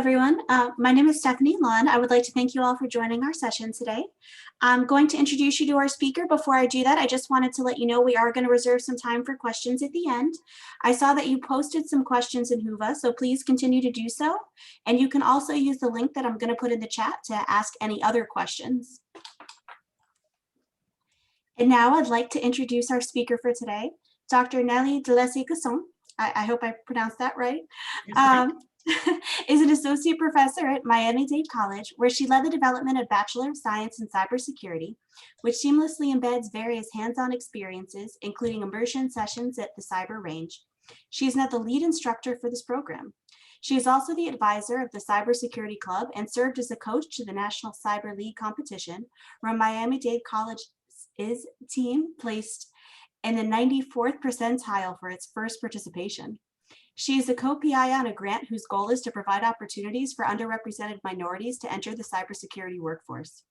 everyone. My name is Stephanie Lund. I would like to thank you all for joining our session today. I'm going to introduce you to our speaker. Before I do that, I just wanted to let you know we are going to reserve some time for questions at the end. I saw that you posted some questions in Whova, so please continue to do so. And you can also use the link that I'm going to put in the chat to ask any other questions. And now I'd like to introduce our speaker for today, Dr. Nelly Delessy-Casson. I hope I pronounced that right. Is an associate professor at Miami-Dade College, where she led the development of Bachelor of Science in Cybersecurity, which seamlessly embeds various hands-on experiences, including immersion sessions at the Cyber Range. She is now the lead instructor for this program. She is also the advisor of the Cybersecurity Club and served as a coach to the National Cyber League competition, where Miami-Dade College's team placed in the 94th percentile for its first participation. She is a co-PI on a grant whose goal is to provide opportunities for underrepresented minorities to enter the cybersecurity workforce.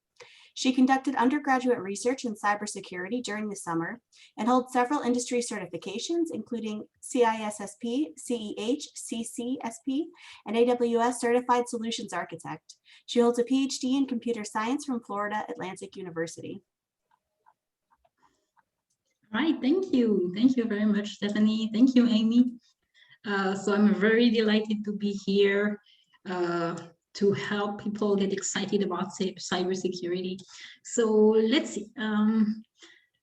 She conducted undergraduate research in cybersecurity during the summer and holds several industry certifications, including CISSP, CEH, CCSP, and AWS Certified Solutions Architect. She holds a PhD in computer science from Florida Atlantic University. All right, thank you. Thank you very much, Stephanie. Thank you, Amy. So I'm very delighted to be here to help people get excited about cybersecurity. So let's see.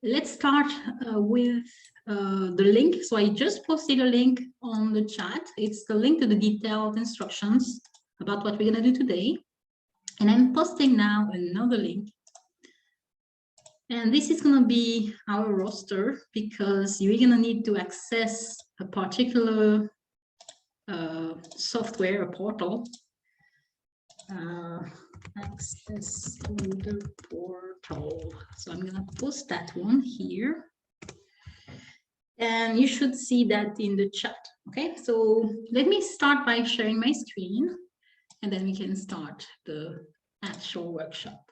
Let's start with the link. So I just posted a link on the chat. It's the link to the detailed instructions about what we're going to do today. And I'm posting now another link. And this is going to be our roster because you're going to need to access a particular software, a portal. Access to the portal. So I'm going to post that one here. And you should see that in the chat. Okay, so let me start by sharing my screen and then we can start the actual workshop.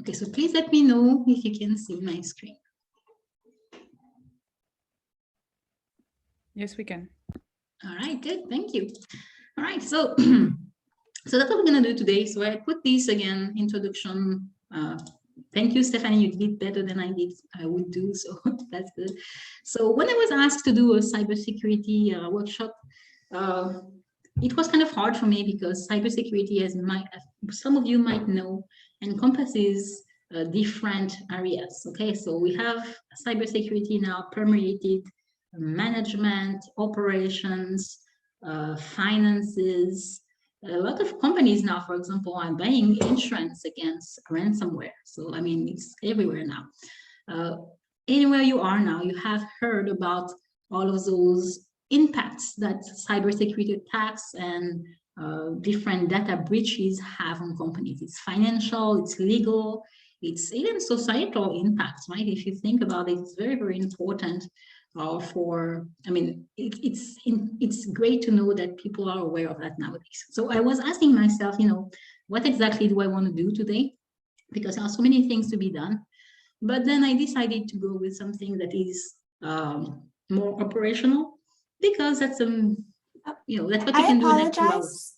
Okay, so please let me know if you can see my screen. Yes, we can. All right, good, thank you. All right, so so that's what we're gonna do today. So I put this again, introduction. Thank you, Stephanie, you did better than I would do, so that's good. So when I was asked to do a cybersecurity workshop, it was kind of hard for me because cybersecurity, as some of you might know, encompasses different areas. Okay, so we have cybersecurity now permeated management, operations, finances. A lot of companies now, for example, are buying insurance against ransomware. So I mean, it's everywhere now. Anywhere you are now, you have heard about all of those impacts that cybersecurity attacks and different data breaches have on companies. It's financial, it's legal, it's even societal impacts, right? If you think about it, it's very, very important I mean, it's great to know that people are aware of that nowadays. So I was asking myself, you know, what exactly do I want to do today? Because there are so many things to be done. But then I decided to go with something that is more operational, because that's you know, that's what you can do in like 2 hours.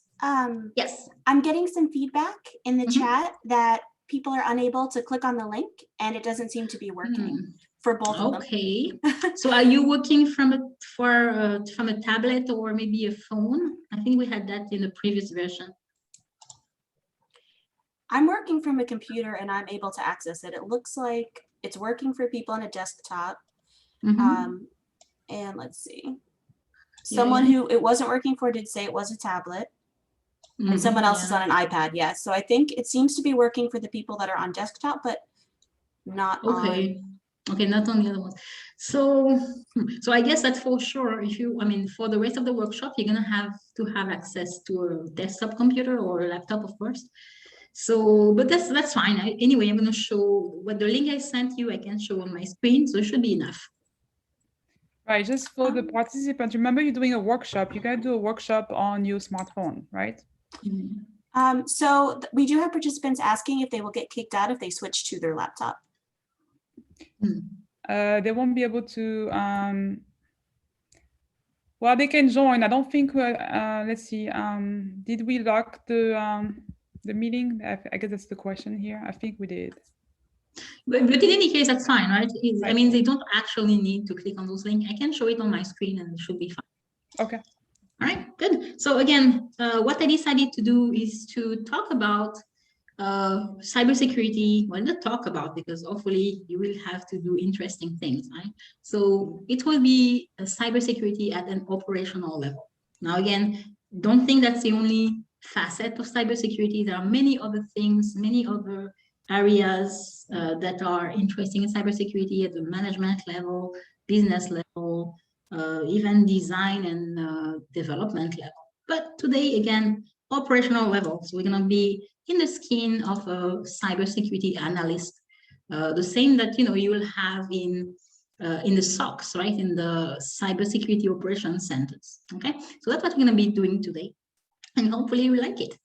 Yes, I'm getting some feedback in the chat that people are unable to click on the link and it doesn't seem to be working for both of them. Okay. So are you working from a tablet or maybe a phone? I think we had that in the previous version. I'm working from a computer and I'm able to access it. It looks like it's working for people on a desktop. And let's see. Someone who it wasn't working for did say it was a tablet. And someone else is on an iPad. Yes. So I think it seems to be working for the people that are on desktop, but not on. Okay, not on the other ones. So I guess that for sure, if you, I mean, for the rest of the workshop, you're gonna have to have access to a desktop computer or a laptop, of course. So, but that's fine. Anyway, I'm gonna show what the link I sent you, I can show on my screen, so it should be enough. Right, just for the participants, remember you're doing a workshop, you gotta do a workshop on your smartphone, right? So we do have participants asking if they will get kicked out if they switch to their laptop. They won't be able to Well, they can join. I don't think, let's see, did we lock the meeting? I guess that's the question here. I think we did. But in any case, that's fine, right? I Right. mean, they don't actually need to click on those links. I can show it on my screen and it should be fine. Okay. All right, good. So again, what I decided to do is to talk about cybersecurity. Well, not talk about, because hopefully you will have to do interesting things, right? So it will be a cybersecurity at an operational level. Now, again, don't think that's the only facet of cybersecurity. There are many other things, many other areas that are interesting in cybersecurity at the management level, business level, even design and development level. But today, again, operational level. So we're going to be in the skin of a cybersecurity analyst, the same that you will have in the SOCs, right? In the cybersecurity operations centers. Okay, so that's what we're going to be doing today, and hopefully you like it.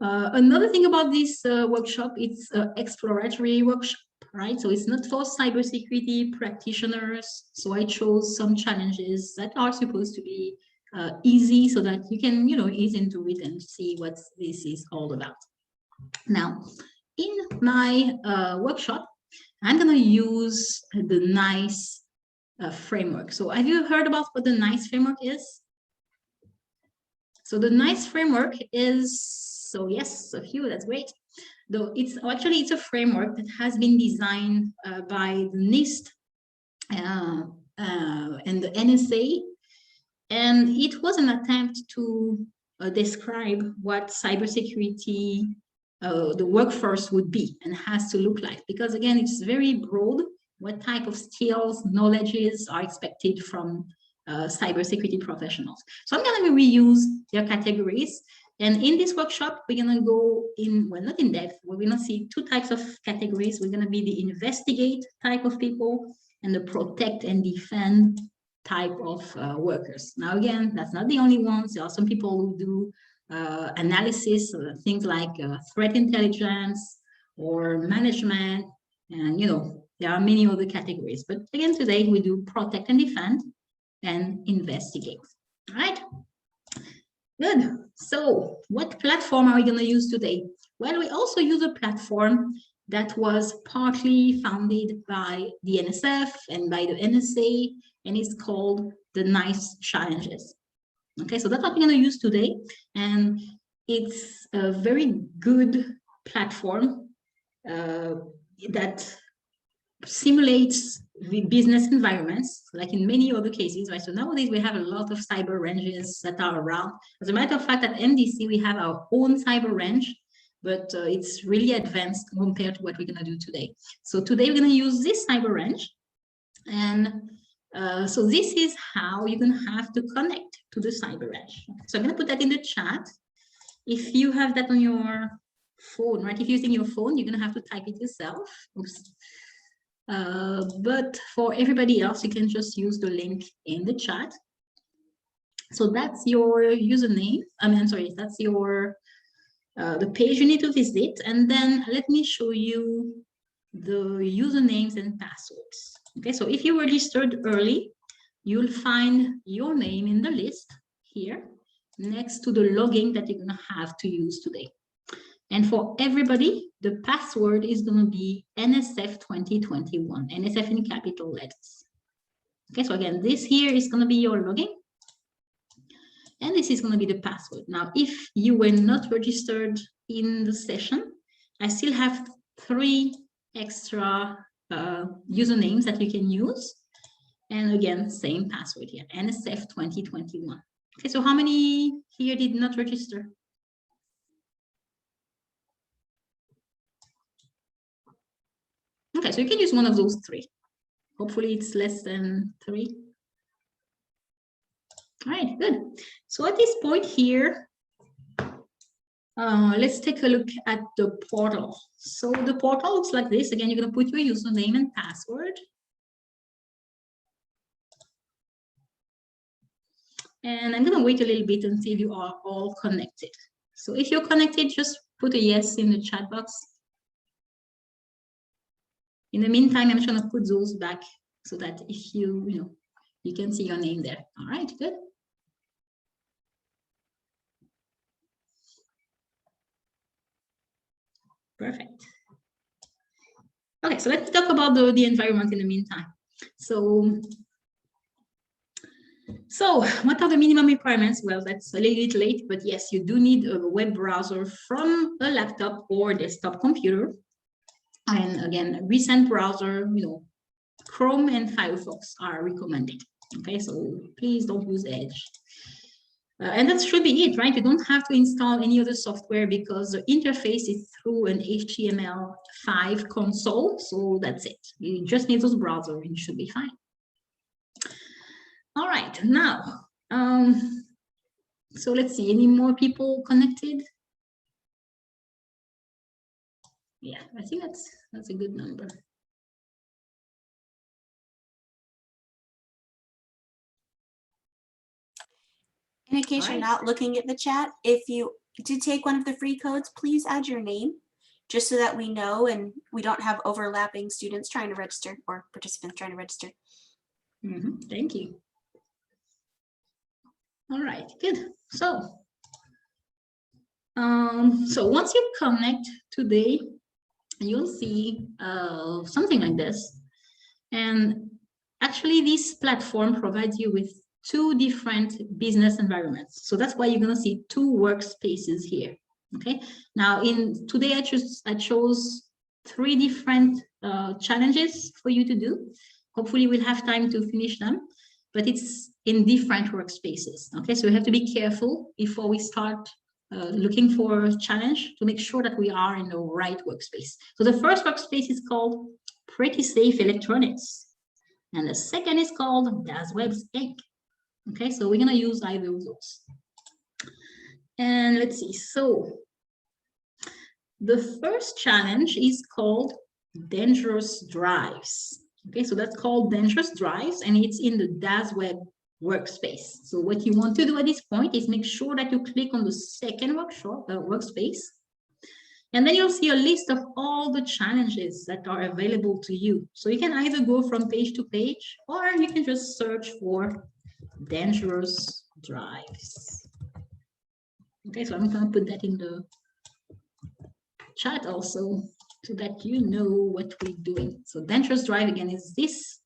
Another thing about this workshop, it's an exploratory workshop, right? So it's not for cybersecurity practitioners. So I chose some challenges that are supposed to be easy, so that you can, ease into it and see what this is all about. Now, in my workshop, I'm going to use the NICE framework. So have you heard about what the NICE framework is? So the NICE framework is, so yes, a few, that's great. Though it's a framework that has been designed by the NIST and the NSA. And it was an attempt to describe what cybersecurity, the workforce would be and has to look like. Because again, it's very broad. What type of skills, knowledges are expected from cybersecurity professionals. So I'm going to reuse their categories. And in this workshop, we're going to go in, well, not in depth. We're going to see two types of categories. We're going to be the investigate type of people and the protect and defend type of workers. Now, again, that's not the only ones. There are some people who do analysis, things like threat intelligence or management. And, there are many other categories. But again, today we do protect and defend and investigate. All right. Good. So what platform are we going to use today? Well, we also use a platform that was partly founded by the NSF and by the NSA, and it's called the NICE Challenges. Okay, so that's what we're going to use today. And it's a very good platform that simulates the business environments, like in many other cases, right? So nowadays we have a lot of cyber ranges that are around. As a matter of fact, at MDC, we have our own cyber range, but it's really advanced compared to what we're going to do today. So today we're going to use this cyber range. And so this is how you're going to have to connect to the cyber range. So I'm going to put that in the chat. If you have that on your phone, right? If you're using your phone, you're going to have to type it yourself. Oops. But for everybody else, you can just use the link in the chat. So that's your username. That's your the page you need to visit. And then let me show you the usernames and passwords. Okay, so if you registered early, you'll find your name in the list here next to the login that you're going to have to use today. And for everybody, the password is going to be NSF 2021, NSF in capital letters. Okay, so again, this here is going to be your login. And this is going to be the password. Now, if you were not registered in the session, I still have 3 extra usernames that you can use. And again, same password here, NSF 2021. Okay, so how many here did not register? Okay, so you can use one of those 3. Hopefully it's less than 3. All right, good. So at this point here, let's take a look at the portal. So the portal looks like this. Again, you're going to put your username and password. And I'm going to wait a little bit until you are all connected. So if you're connected, just put a yes in the chat box. In the meantime, I'm just going to put those back so that if you can see your name there. All right, good. Perfect. Okay, so let's talk about the environment in the meantime. So what are the minimum requirements? Well, that's a little bit late, but yes, you do need a web browser from a laptop or desktop computer. And again, recent browser, Chrome and Firefox are recommended. Okay, so please don't use Edge. And that should be it, right? You don't have to install any other software because the interface is through an HTML5 console. So that's it. You just need those browsers and you should be fine. All right, now, so let's see, any more people connected? Yeah, I think that's a good number. In case you're not looking at the chat, if you did take one of the free codes, please add your name just so that we know and we don't have overlapping students trying to register or participants trying to register. Thank you. All right, good. So once you connect today, you'll see something like this. And actually, this platform provides you with two different business environments. So that's why you're going to see two workspaces here. Okay. Now, today I chose 3 different challenges for you to do. Hopefully, we'll have time to finish them, but it's in different workspaces. Okay, so we have to be careful before we start looking for a challenge to make sure that we are in the right workspace. So the first workspace is called Pretty Safe Electronics, and the second is called DasWebs Inc. Okay, so we're gonna use either of those. And let's see, so the first challenge is called Dangerous Drives. Okay, so that's called Dangerous Drives, and it's in the DasWeb workspace. So what you want to do at this point is make sure that you click on the second workspace, and then you'll see a list of all the challenges that are available to you. So you can either go from page to page, or you can just search for Dangerous Drives. Okay, so I'm going to put that in the chat also so that you know what we're doing. So Dangerous Drive, again, is this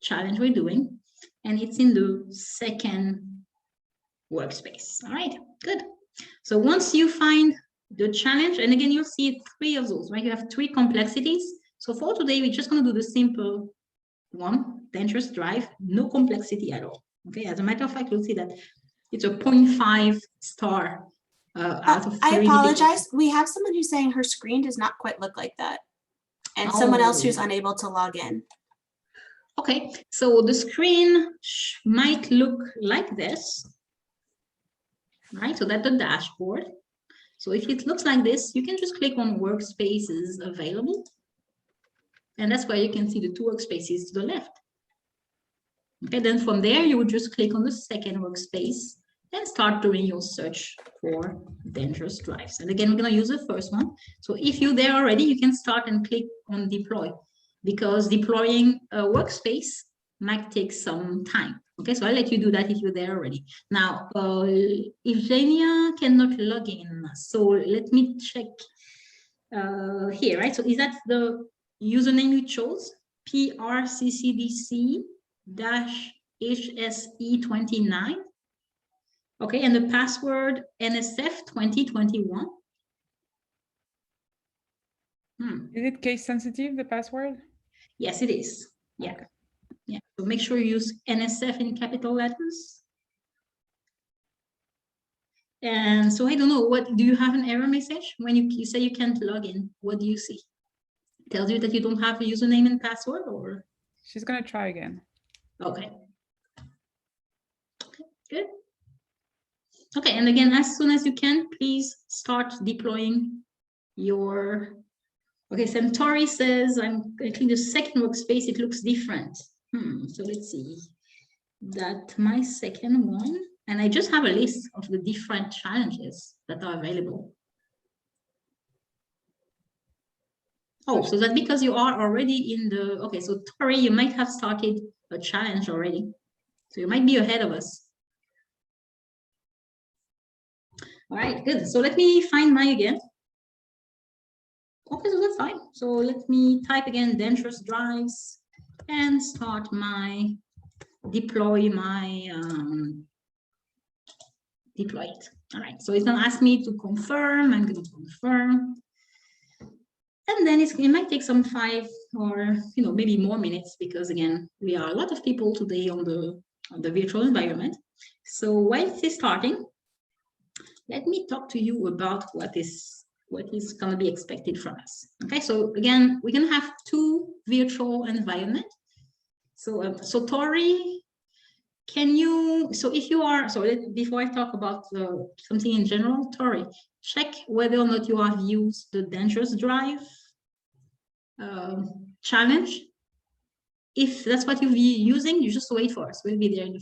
challenge we're doing, and it's in the second workspace. All right, good. So once you find the challenge, and again, you'll see 3 of those, right? You have 3 complexities. So for today, we're just going to do the simple one, Dangerous Drive, no complexity at all. Okay, as a matter of fact, you'll see that it's a 0.5 star out of 3. I apologize. We have someone who's saying her screen does not quite look like that, and someone else who's unable to log in. Okay, so the screen might look like this, right? So that's the dashboard. So if it looks like this, you can just click on workspaces available. And that's where you can see the 2 workspaces to the left. Okay, then from there, you would just click on the second workspace and start doing your search for Dangerous Drives. And again, we're going to use the first one. So if you're there already, you can start and click on deploy, because deploying a workspace might take some time. Okay, so I'll let you do that if you're there already. Now, Eugenia cannot log in. So let me check here, right? So is that the username you chose? PRCCDC-HSE29. Okay, and the password NSF 2021. Is it case sensitive, the password? Yes, it is. Yeah. Okay. Yeah. So make sure you use NSF in capital letters. And so I don't know, what do you have an error message when you say you can't log in? What do you see? It tells you that you don't have a username and password, or? She's gonna try again. Okay. Okay, good. Okay, and again, as soon as you can, please start deploying your. Okay, Centauri says, I'm clicking the second workspace, it looks different. So let's see. That my second one, and I just have a list of the different challenges that are available. Oh, so that's because you are already in the, okay, so Tori, you might have started a challenge already. So you might be ahead of us. All right, good. So let me find mine again. that's fine. So let me type again dangerous drives and start deploy it. All right, so it's gonna ask me to confirm. I'm going to confirm. And then it might take some 5 or maybe more minutes, because again, we are a lot of people today on the virtual environment. So while it is starting, let me talk to you about what is going to be expected from us. Okay, so again, we're going to have 2 virtual environments. So Tori, can you, so if you are, before I talk about something in general, Tori, check whether or not you have used the dangerous drive challenge. If that's what you'll be using, you just wait for us. We'll be there in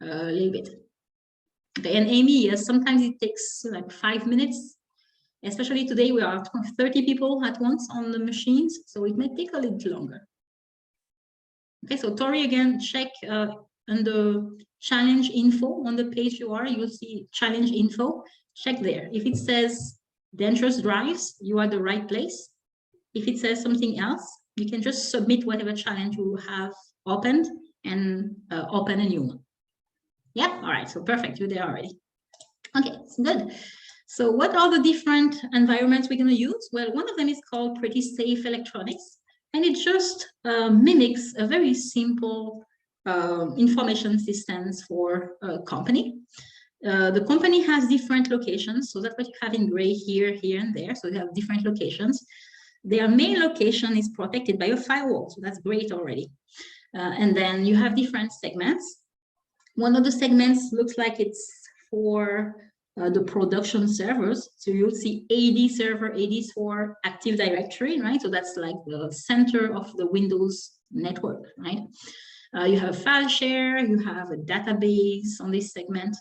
a little bit. Okay, and Amy, yes, sometimes it takes like 5 minutes. Especially today, we are 30 people at once on the machines, so it may take a little longer. Okay, so Tori, again, check under challenge info on the page you'll see challenge info. Check there. If it says dangerous drives, you are the right place. If it says something else, you can just submit whatever challenge you have opened and open a new one. Yeah, all right, so perfect, you're there already. Okay, good. So what are the different environments we're going to use? Well, one of them is called Pretty Safe Electronics, and it just mimics a very simple information systems for a company. The company has different locations, so that's what you have in gray here, and there. So you have different locations. Their main location is protected by a firewall, so that's great already. And then you have different segments. One of the segments looks like it's for the production servers. So you'll see AD server, AD is for Active Directory, right? So that's like the center of the Windows network, right? You have a file share, you have a database on this segment.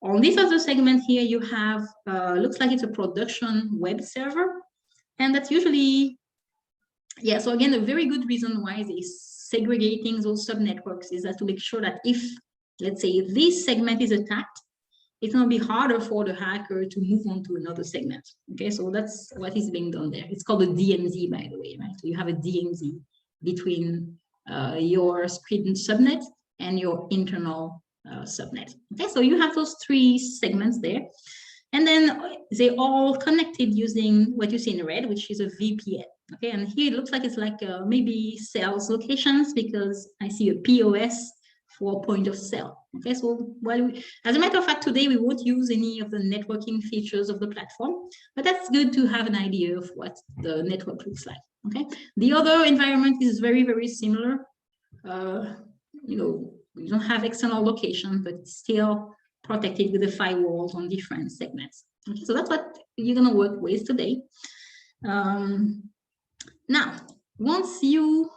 On this other segment here, you have, looks like it's a production web server. And that's usually, yeah, so again, a very good reason why they're segregating those subnetworks is that to make sure that if, let's say, this segment is attacked, it's going to be harder for the hacker to move on to another segment. Okay, so that's what is being done there. It's called a DMZ, by the way, right? So you have a DMZ between your screen subnet and your internal subnet. Okay, so you have those 3 segments there. And then they all connected using what you see in red, which is a VPN. Okay, and here it looks like it's like maybe sales locations, because I see a POS for point of sale. Okay, so as a matter of fact, today we won't use any of the networking features of the platform, but that's good to have an idea of what the network looks like. Okay, the other environment is very, very similar. You don't have external location, but it's still protected with the firewalls on different segments. Okay, so that's what you're going to work with today. Now, once you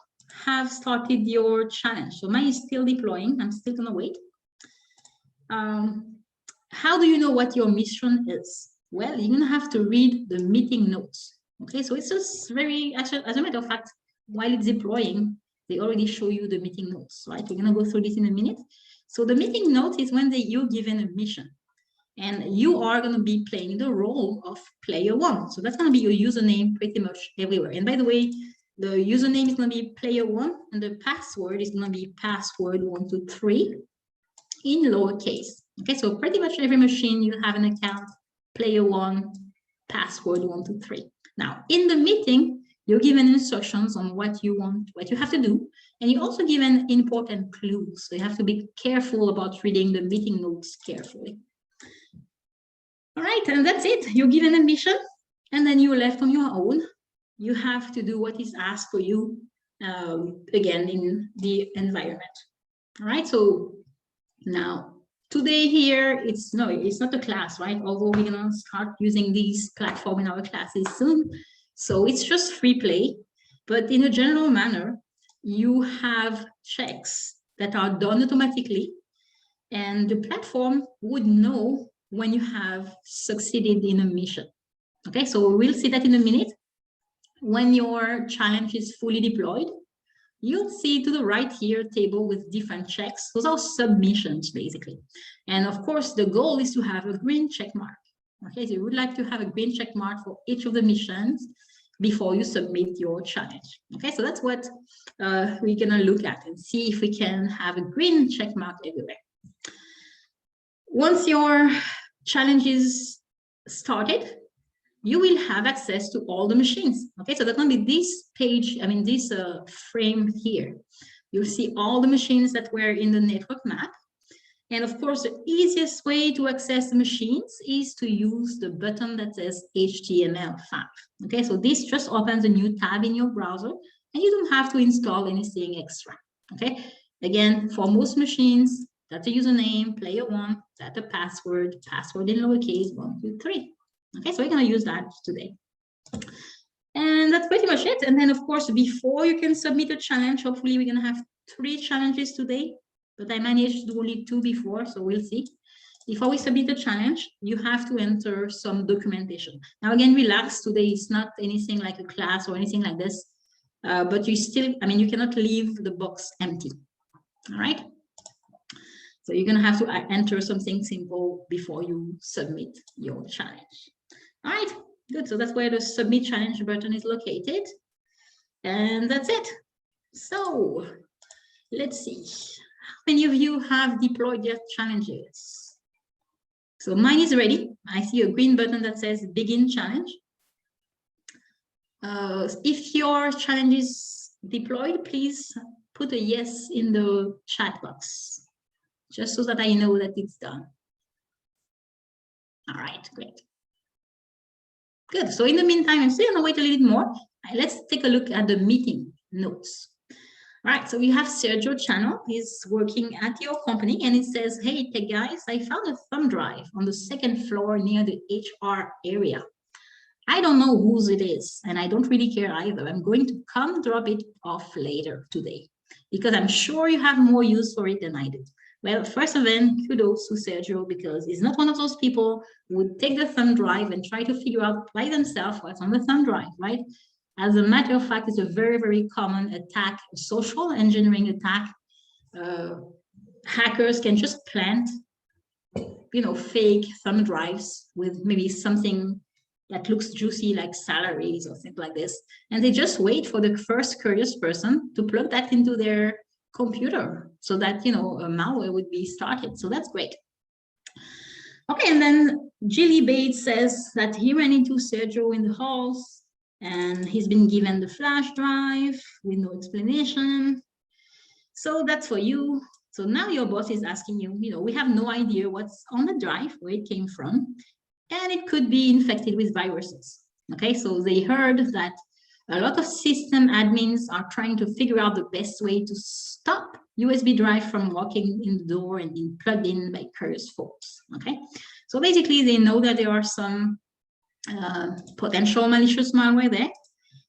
have started your challenge, so mine is still deploying, I'm still going to wait. How do you know what your mission is? Well, you're going to have to read the meeting notes. Okay, so it's just very, actually, as a matter of fact, while it's deploying, they already show you the meeting notes, right? We're going to go through this in a minute. So the meeting note is when you're given a mission, and you are going to be playing the role of player 1. So that's going to be your username pretty much everywhere. And by the way, the username is going to be player 1, and the password is going to be password 123 in lowercase. Okay, so pretty much every machine you have an account, player 1, password 123. Now, in the meeting, you're given instructions on what you have to do, and you're also given important clues. So you have to be careful about reading the meeting notes carefully. All right, and that's it. You're given a mission, and then you're left on your own. You have to do what is asked for you, again, in the environment. All right, so now, today here, it's not a class, right? Although we're gonna start using these platform in our classes soon. So it's just free play, but in a general manner, you have checks that are done automatically, and the platform would know when you have succeeded in a mission. Okay, so we'll see that in a minute. When your challenge is fully deployed, you'll see to the right here a table with different checks. Those are submissions, basically. And of course, the goal is to have a green check mark. Okay, so you would like to have a green check mark for each of the missions before you submit your challenge. Okay, so that's what we're gonna look at and see if we can have a green check mark everywhere. Once your challenge is started, you will have access to all the machines. Okay, so that's gonna be this page, I mean this frame here. You'll see all the machines that were in the network map. And of course, the easiest way to access the machines is to use the button that says HTML5. Okay, so this just opens a new tab in your browser and you don't have to install anything extra. Okay, again, for most machines, that's a username, player one, that's a password, password in lowercase 1, 2, 3. Okay, so we're gonna use that today. And that's pretty much it. And then of course, before you can submit a challenge, hopefully we're gonna have 3 challenges today. But I managed to do only 2 before, so we'll see. Before we submit a challenge, you have to enter some documentation. Now, again, relax. Today is not anything like a class or anything like this, but you still, I mean, you cannot leave the box empty. All right. So you're going to have to enter something simple before you submit your challenge. All right, good. So that's where the submit challenge button is located. And that's it. So let's see. How many of you have deployed your challenges? So mine is ready. I see a green button that says begin challenge. If your challenge is deployed, please put a yes in the chat box, just so that I know that it's done. All right, great. Good. So in the meantime, I'm still going to wait a little bit more. Let's take a look at the meeting notes. All right, so we have Sergio Channel. He's working at your company, and it says, hey, tech guys, I found a thumb drive on the 2nd floor near the HR area. I don't know whose it is, and I don't really care either. I'm going to come drop it off later today, because I'm sure you have more use for it than I do. Well, first of all, kudos to Sergio, because he's not one of those people who would take the thumb drive and try to figure out by themselves what's on the thumb drive, right? As a matter of fact, it's a very, very common attack, a social engineering attack. Hackers can just plant, fake thumb drives with maybe something that looks juicy like salaries or things like this. And they just wait for the first curious person to plug that into their computer so that, a malware would be started. So that's great. Okay, and then Jilly Bates says that he ran into Sergio in the halls, and he's been given the flash drive with no explanation. So that's for you. So now your boss is asking you, we have no idea what's on the drive, where it came from, and it could be infected with viruses. Okay, so they heard that a lot of system admins are trying to figure out the best way to stop USB drive from walking in the door and being plugged in by curious folks. Okay, so basically they know that there are some potential malicious malware there.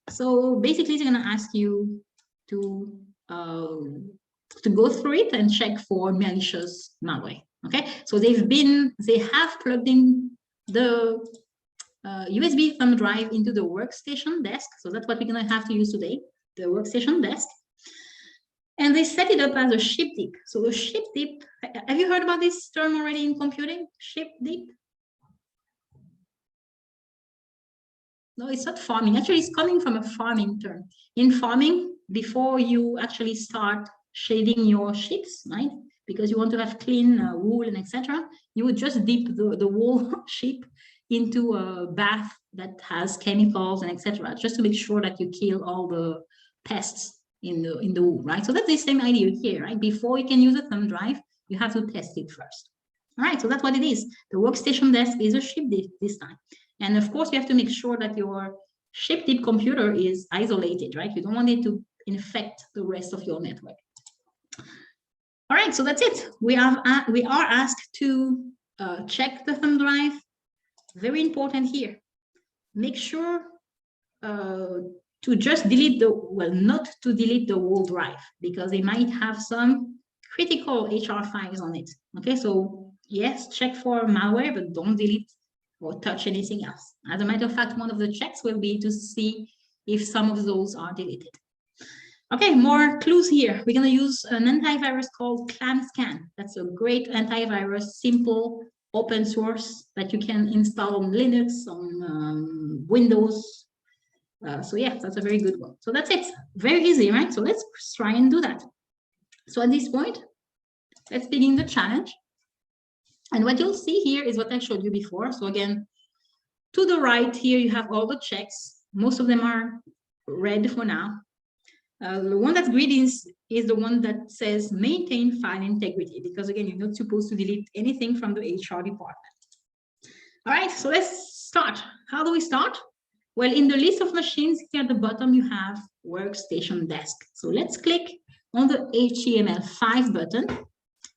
So basically they're going to ask you to go through it and check for malicious malware. Okay, so they have plugged in the USB thumb drive into the workstation desk. So that's what we're going to have to use today, the workstation desk. And they set it up as a ship deep. So a ship deep, have you heard about this term already in computing? Ship deep? No, it's not farming. Actually, it's coming from a farming term. In farming, before you actually start shading your ships, right? Because you want to have clean wool and etc., you would just dip the whole ship into a bath that has chemicals and etc., just to make sure that you kill all the pests in the wool, right? So that's the same idea here, right? Before you can use a thumb drive, you have to test it first. All right, so that's what it is. The workstation desk is a ship deep this time. And of course, you have to make sure that your ship deep computer is isolated, right? You don't want it to infect the rest of your network. All right, so that's it. We are asked to check the thumb drive. Very important here. Make sure to just delete not to delete the whole drive, because they might have some critical HR files on it. Okay, so yes, check for malware, but don't delete or touch anything else. As a matter of fact, one of the checks will be to see if some of those are deleted. Okay, more clues here. We're going to use an antivirus called ClamScan. That's a great antivirus, simple, open source that you can install on Linux, on Windows. So yeah, that's a very good one. So that's it. Very easy, right? So let's try and do that. So at this point, let's begin the challenge. And what you'll see here is what I showed you before. So again, to the right here, you have all the checks. Most of them are red for now. The one that's green is the one that says maintain file integrity, because again, you're not supposed to delete anything from the HR department. All right, so let's start. How do we start? Well, in the list of machines here at the bottom, you have workstation desk. So let's click on the HTML5 button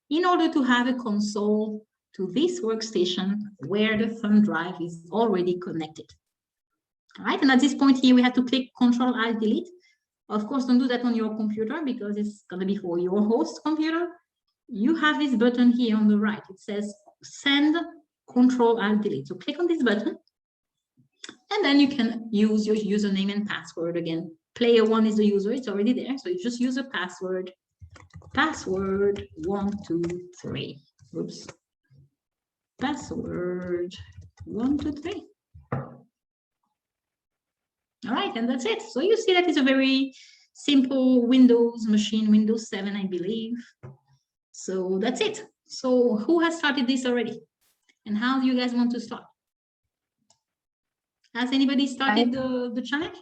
in order to have a console to this workstation where the thumb drive is already connected. All right, and at this point here, we have to click Control-Alt-Delete. Of course, don't do that on your computer because it's going to be for your host computer. You have this button here on the right. It says Send Control-Alt-Delete. So click on this button, and then you can use your username and password again. Player 1 is the user. It's already there. So you just use a password. Password 123. Oops. Password 123. All right, and that's it. So you see that it's a very simple Windows machine, Windows 7, I believe. So that's it. So who has started this already? And how do you guys want to start? Has anybody started the challenge?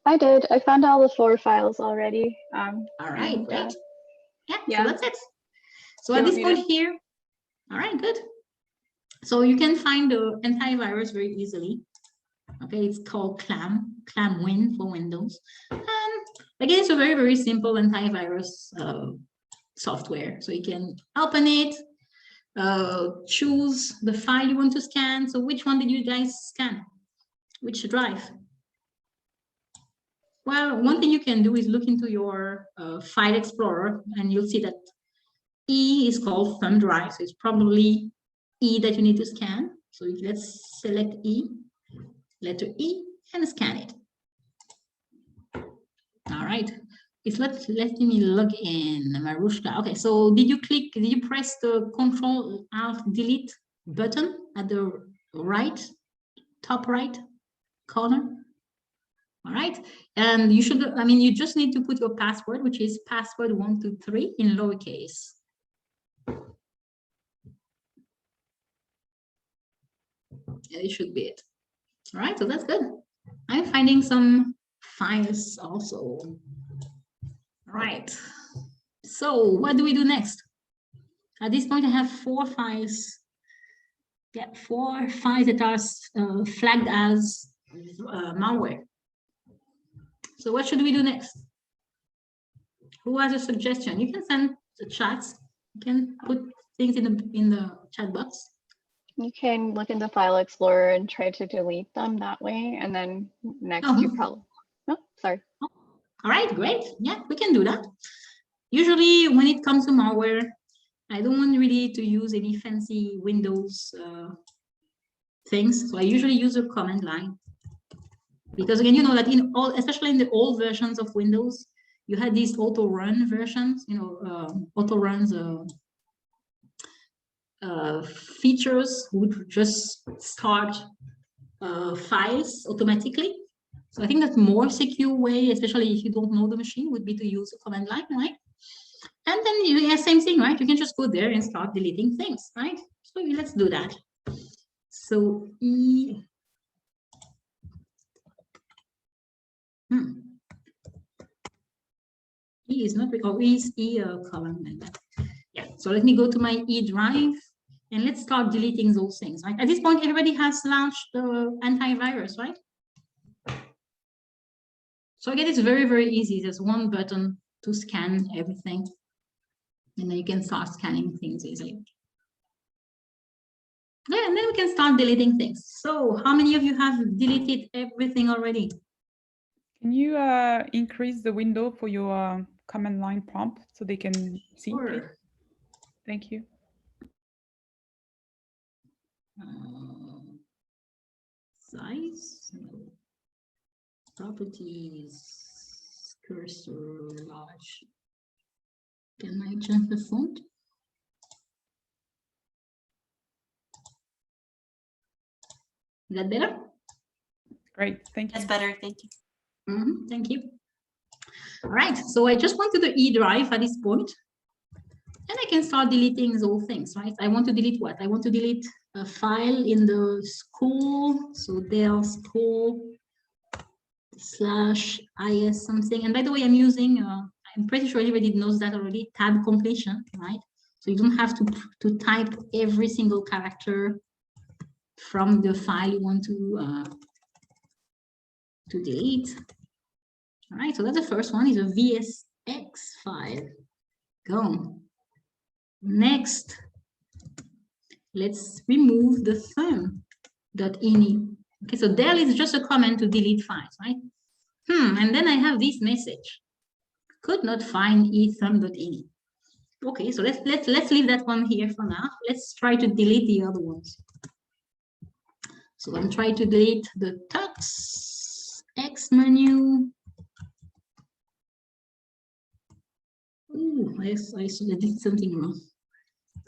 I did. I found all the 4 files already. All right, and, great. Yeah, yeah. so that's it. So at this point here, all right, good. So you can find the antivirus very easily. Okay, it's called ClamWin for Windows. And again, it's a very, very simple antivirus software. So you can open it, choose the file you want to scan. So which one did you guys scan? Which drive? Well, one thing you can do is look into your file explorer, and you'll see that E is called thumb drive. So it's probably E that you need to scan. So let's select E, letter E, and scan it. All right. It's let me log in, Marushka. Okay, so did you press the Control-Alt-Delete button at the right, top right corner? All right, and you should, you just need to put your password, which is password 123 in lowercase. And it should be it. All right, so that's good. I'm finding some files also. All right, so what do we do next? At this point, I have 4 files. Yeah, 4 files that are flagged as malware. So what should we do next? Who has a suggestion? You can send the chats. You can put things in the chat box. You can look in the file explorer and try to delete them that way. And then next you probably, oh, sorry. All right, great. Yeah, we can do that. Usually when it comes to malware, I don't want really to use any fancy Windows things. So I usually use a command line. Because again, you know that in all, especially in the old versions of Windows, you had these auto-run versions, auto-runs features would just start files automatically. So I think that's more secure way, especially if you don't know the machine, would be to use a command line, right? And then yeah, same thing, right? You can just go there and start deleting things, right? So let's do that. So E. E is not, or is E a column? Yeah, so let me go to my E drive and let's start deleting those things, right? At this point, everybody has launched the antivirus, right? So again, it's very, very easy. There's one button to scan everything. And then you can start scanning things easily. Yeah, and then we can start deleting things. So how many of you have deleted everything already? Can you increase the window for your command line prompt so they can see, Sure. please? Thank you. Size, no. Properties, cursor, large. Can I change the font? Is that better? Great, thank you. That's better. Thank you. Thank you. All right, so I just went to the E drive at this point, and I can start deleting those things, right? I want to delete what? I want to delete a file in the school, so Dell school /is something. And by the way, I'm using, I'm pretty sure everybody knows that already, tab completion, right? So you don't have to type every single character from the file you want to delete. All right, so that's the first one, is a VSX file. Go. Next, let's remove the thumb.ini. Okay, so del is just a command to delete files, right? And then I have this message. Could not find ethumb.ini. Okay, so let's leave that one here for now. Let's try to delete the other ones. So I'm trying to delete the tux X menu. Ooh, I did something wrong.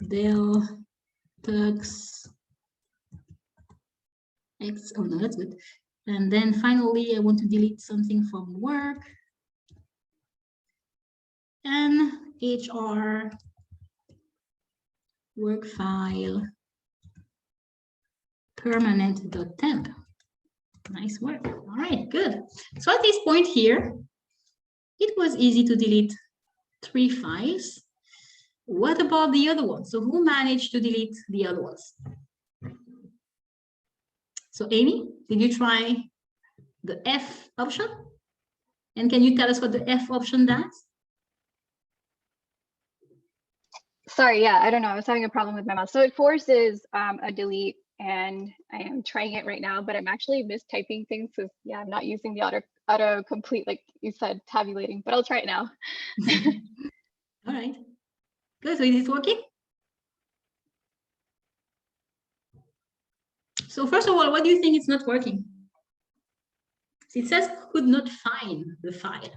Del tux X. Oh no, that's good. And then finally, I want to delete something from work. And HR work file permanent.temp. Nice work. All right, good. So at this point here, it was easy to delete 3 files. What about the other ones? So who managed to delete the other ones? So Amy, did you try the F option? And can you tell us what the F option does? Sorry, yeah, I don't know. I was having a problem with my mouse. So it forces a delete, and I am trying it right now, but I'm actually mistyping things. So yeah, I'm not using the auto complete, like you said, tabulating, but I'll try it now. All right, good. So is it working? So first of all, what do you think is not working? It says could not find the file.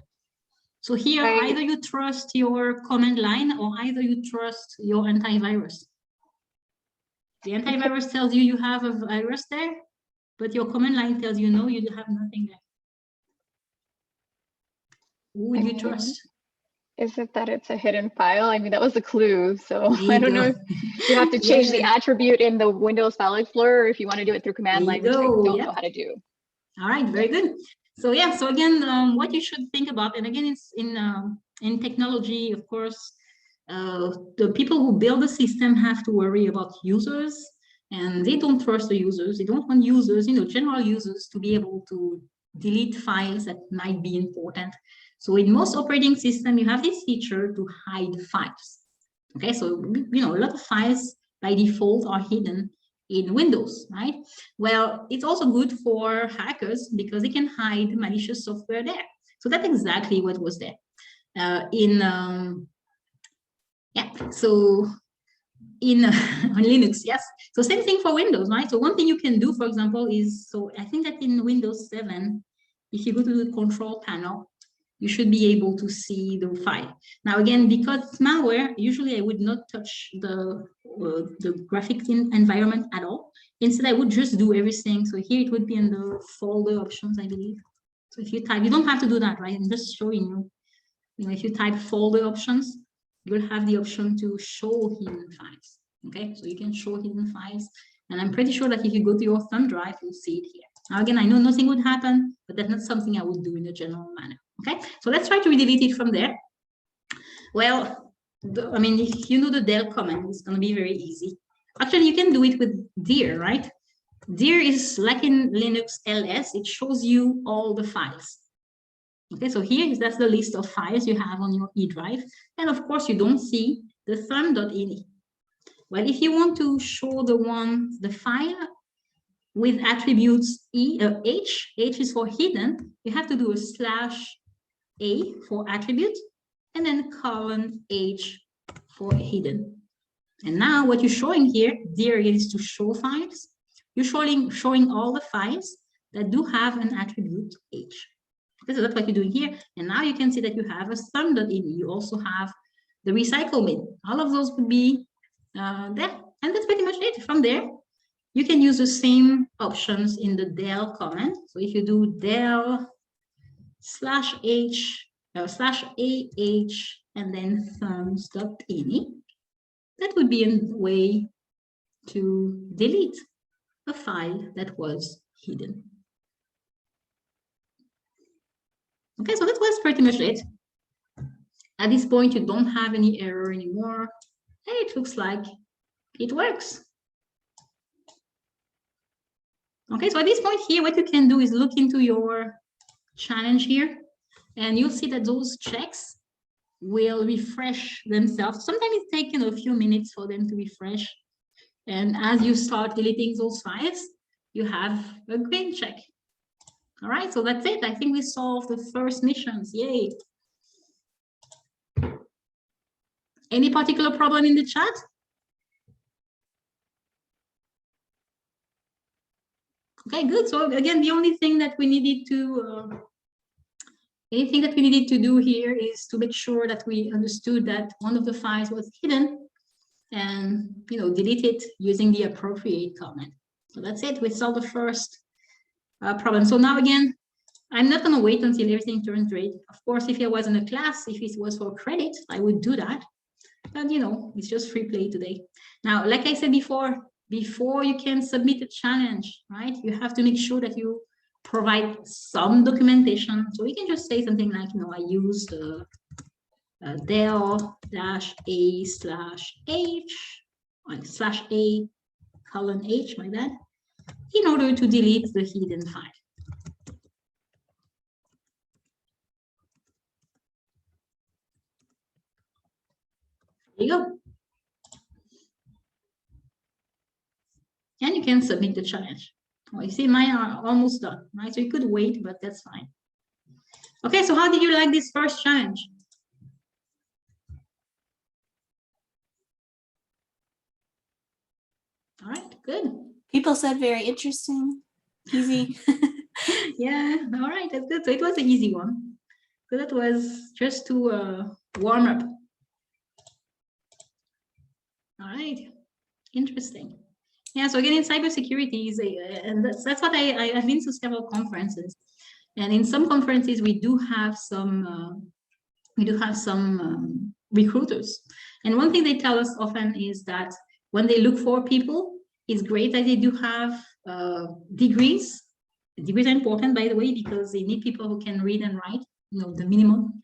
So here, either you trust your command line or either you trust your antivirus. The antivirus tells you you have a virus there, but your command line tells you no, you have nothing there. Who would you trust? Is it that it's a hidden file? I mean, that was a clue. So I don't know if you have to change the attribute in the Windows File Explorer, or if you want to do it through command line, which I don't know how to do. All right, very good. So yeah, so again, what you should think about, and again, it's in technology, of course, the people who build the system have to worry about users, and they don't trust the users. They don't want users, general users, to be able to delete files that might be important. So in most operating systems, you have this feature to hide files. Okay, so a lot of files by default are hidden in Windows, right? Well, it's also good for hackers because they can hide malicious software there. So that's exactly what was there on Linux, yes. So same thing for Windows, right? So one thing you can do, for example, is, so I think that in Windows 7, if you go to the control panel, you should be able to see the file. Now, again, because it's malware, usually I would not touch the graphic environment at all. Instead, I would just do everything. So here it would be in the folder options, I believe. So if you type, you don't have to do that, right? I'm just showing you. If you type folder options, you'll have the option to show hidden files. Okay, so you can show hidden files. And I'm pretty sure that if you go to your thumb drive, you'll see it here. Now, again, I know nothing would happen, but that's not something I would do in a general manner. Okay, so let's try to delete it from there. Well, if you know the del command, it's going to be very easy. Actually, you can do it with dir, right? Dir is like in Linux ls, it shows you all the files. Okay, so here that's the list of files you have on your E drive. And of course, you don't see the thumb.ini. Well, if you want to show the file with attributes h is for hidden, you have to do a /a for attribute, and then :h for hidden. And now what you're showing here, dir is to show files. You're showing all the files that do have an attribute h. Okay, so that's what you're doing here. And now you can see that you have a thumb.ini. You also have the recycle bin. All of those would be there. And that's pretty much it. From there, you can use the same options in the del command. So if you do del /h /ah and then thumbs.ini, that would be a way to delete a file that was hidden. Okay, so that was pretty much it. At this point, you don't have any error anymore. And it looks like it works. Okay, so at this point here, what you can do is look into your challenge here, and you'll see that those checks will refresh themselves. Sometimes it's taken a few minutes for them to refresh. And as you start deleting those files, you have a green check. All right, so that's it. I think we solved the first missions. Yay. Any particular problem in the chat? Okay, good. So again, the only thing that we needed to, anything that we needed to do here is to make sure that we understood that one of the files was hidden and, you know, delete it using the appropriate command. So that's it. We solved the first problem. So now again, I'm not going to wait until everything turns red. Of course, if I was in a class, if it was for credit, I would do that. But, you know, it's just free play today. Now, like I said before you can submit a challenge, right, you have to make sure that you provide some documentation. So you can just say something like, you know, I used del-h/a:/h, my bad, in order to delete the hidden file. There you go. And you can submit the challenge. Well, you see, mine are almost done, right? So you could wait, but that's fine. Okay, so how did you like this first challenge? All right, good. People said very interesting, easy. Yeah, all right, that's good. So it was an easy one. So that was just to warm up. All right, interesting. Yeah, so again, in cybersecurity, and that's what I've been to several conferences, and in some conferences we do have some recruiters, and one thing they tell us often is that when they look for people, it's great that they do have degrees. Degrees are important, by the way, because they need people who can read and write, you know, the minimum,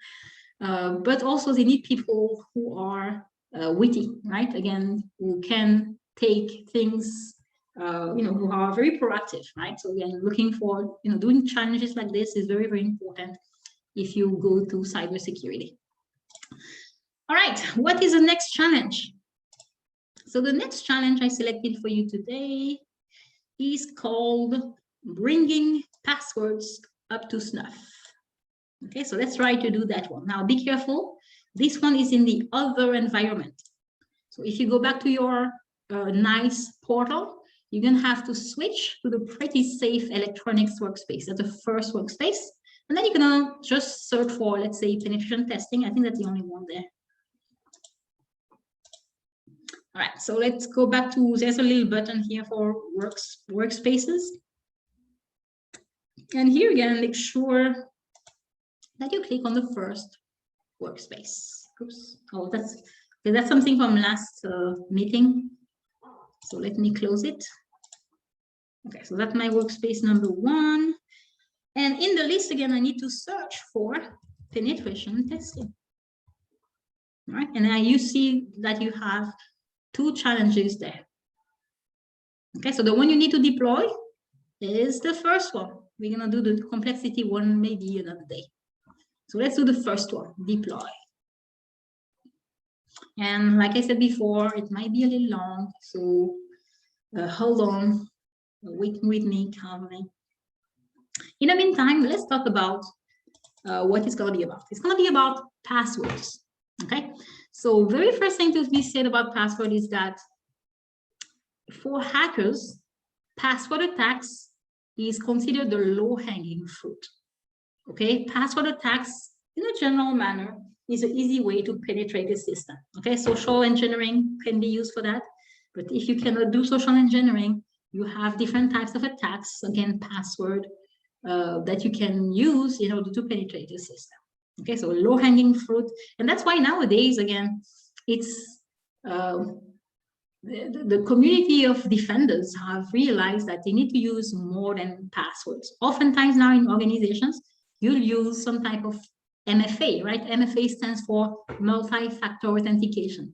but also they need people who are witty, right? Again, who can take things, you know, who are very proactive, right? So again, looking for, you know, doing challenges like this is very, very important if you go to cybersecurity. All right, what is the next challenge? So the next challenge I selected for you today is called bringing passwords up to snuff. Okay, so let's try to do that one. Now, be careful. This one is in the other environment. So if you go back to your nice portal, you're going to have to switch to the pretty safe electronics workspace. That's the first workspace. And then you're going to just search for, let's say, penetration testing. I think that's the only one there. All right, so let's go back to, there's a little button here for workspaces. And here again, make sure that you click on the first workspace. Oops. Oh, that's something from last meeting. So let me close it. Okay, so that's my workspace number 1. And in the list again, I need to search for penetration testing. All right, and now you see that you have 2 challenges there. Okay, so the one you need to deploy is the first one. We're gonna do the complexity one maybe another day. So let's do the first one, deploy. And like I said before, it might be a little long, so hold on, wait with me calmly. In the meantime, let's talk about what it's going to be about. It's going to be about passwords, okay? So very first thing to be said about password is that for hackers, password attacks is considered the low-hanging fruit, okay? Password attacks, in a general manner, is an easy way to penetrate the system, okay? Social engineering can be used for that, but if you cannot do social engineering, you have different types of attacks, again, password, that you can use in order to penetrate the system. Okay, so low-hanging fruit. And that's why nowadays, again, it's the community of defenders have realized that they need to use more than passwords. Oftentimes now in organizations, you'll use some type of MFA, right? MFA stands for multi-factor authentication.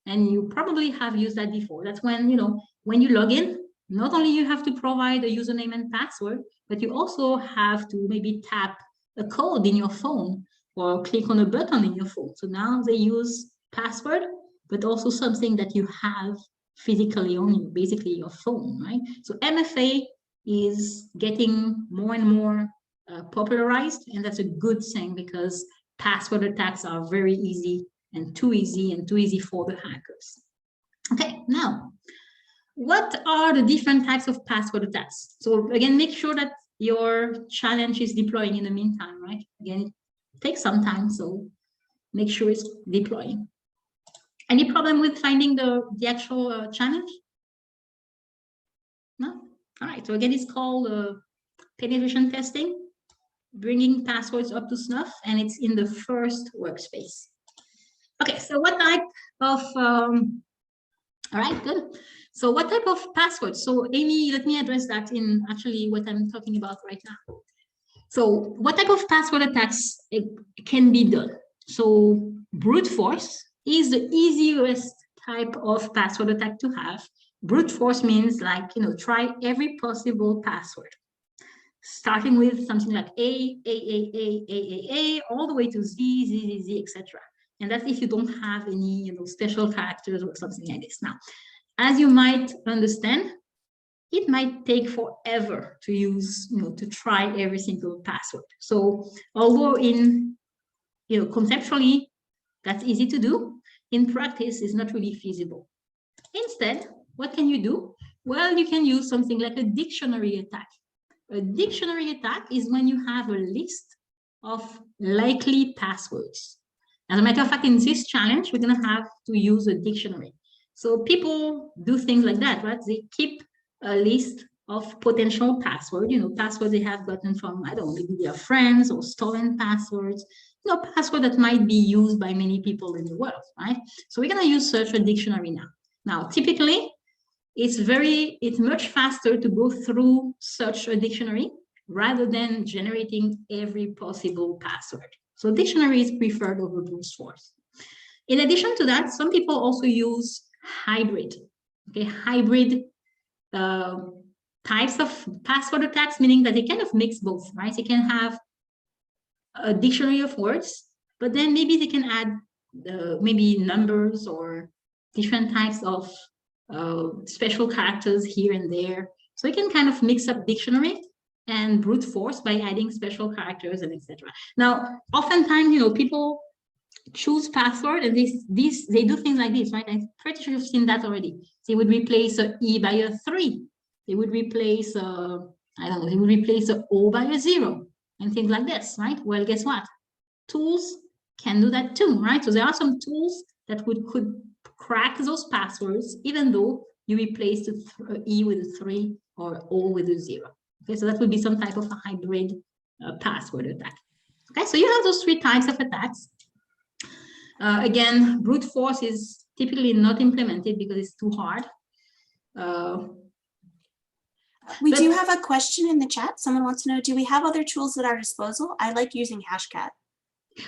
And you probably have used that before. That's when, you know, when you log in, not only you have to provide a username and password, but you also have to maybe tap a code in your phone or click on a button in your phone. So now they use password, but also something that you have physically on you, basically your phone, right? So MFA is getting more and more popularized, and that's a good thing because password attacks are very easy and too easy for the hackers. Okay, now, what are the different types of password attacks? So again, make sure that your challenge is deploying in the meantime, right? Again, it takes some time, so make sure it's deploying. Any problem with finding the actual challenge? No? All right, so again, it's called penetration testing, bringing passwords up to snuff, and it's in the first workspace. Okay, so what type of, all right, good. So what type of passwords? So Amy, let me address that in actually what I'm talking about right now. So what type of password attacks can be done? So brute force is the easiest type of password attack to have. Brute force means like, you know, try every possible password, starting with something like A, all the way to Z, etc. And that's if you don't have any, you know, special characters or something like this. Now, as you might understand, it might take forever to use, you know, to try every single password. So although in, you know, conceptually, that's easy to do, in practice, it's not really feasible. Instead, what can you do? Well, you can use something like a dictionary attack. A dictionary attack is when you have a list of likely passwords. As a matter of fact, in this challenge, we're going to have to use a dictionary. So people do things like that, right? They keep a list of potential passwords, you know, passwords they have gotten from, I don't know, maybe their friends or stolen passwords, you know, password that might be used by many people in the world, right? So we're going to use such a dictionary now. Now, typically, it's much faster to go through such a dictionary rather than generating every possible password. So dictionary is preferred over brute force. In addition to that, some people also use hybrid, okay, hybrid types of password attacks, meaning that they kind of mix both, right? They can have a dictionary of words, but then maybe they can add maybe numbers or different types of special characters here and there. So you can kind of mix up dictionary and brute force by adding special characters and etc. Now, oftentimes, you know, people choose password and they do things like this, right? I'm pretty sure you've seen that already. They would replace a E by a 3. They would replace I don't know, they would replace a O by a 0 and things like this, right? Well, guess what? Tools can do that too, right? So there are some tools that could crack those passwords, even though you replace the E with a 3 or O with a 0. Okay, so that would be some type of a hybrid password attack. Okay, so you have those 3 types of attacks. Again, brute force is typically not implemented because it's too hard. We do have a question in the chat. Someone wants to know, do we have other tools at our disposal? I like using Hashcat.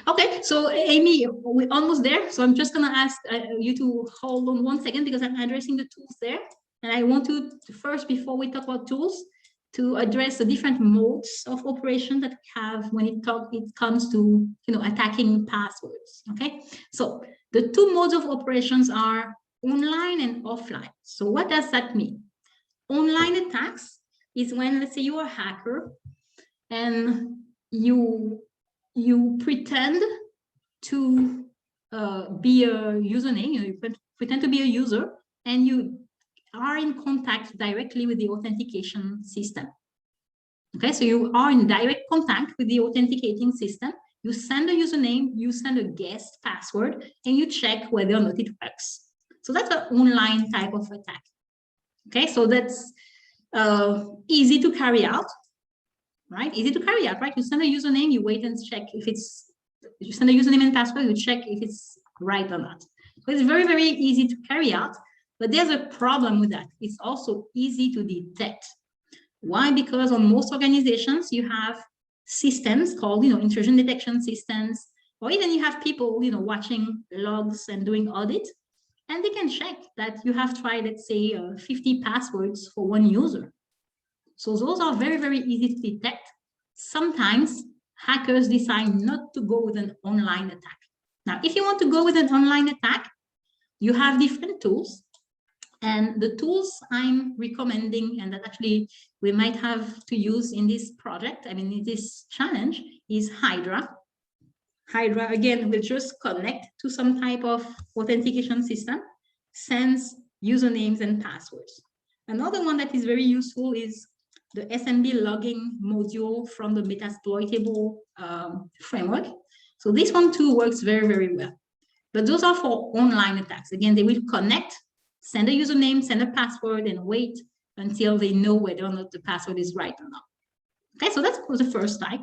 Okay, so Amy, we're almost there. So I'm just going to ask you to hold on 1 second because I'm addressing the tools there. And I want to first, before we talk about tools, to address the different modes of operation that we have when it comes to, you know, attacking passwords. Okay, so the 2 modes of operations are online and offline. So what does that mean? Online attacks is when, let's say, you're a hacker and you pretend to be a username, you pretend to be a user, and you are in contact directly with the authentication system. Okay, so you are in direct contact with the authenticating system. You send a username, you send a guest password, and you check whether or not it works. So that's an online type of attack. Okay, so that's easy to carry out, right? Easy to carry out, right? You send a username, you wait and check if it's, you send a username and password, you check if it's right or not. So it's very, very easy to carry out, but there's a problem with that. It's also easy to detect. Why? Because on most organizations, you have systems called, intrusion detection systems, or even you have people, watching logs and doing audit, and they can check that you have tried, let's say, 50 passwords for one user. So those are very, very easy to detect. Sometimes hackers decide not to go with an online attack. Now, if you want to go with an online attack, you have different tools. And the tools I'm recommending, and that actually we might have to use in this project, in this challenge, is Hydra. Hydra, again, will just connect to some type of authentication system, sends usernames and passwords. Another one that is very useful is the SMB logging module from the Metasploitable framework. So this one too works very, very well. But those are for online attacks. Again, they will connect, send a username, send a password, and wait until they know whether or not the password is right or not. Okay, so that's the first type.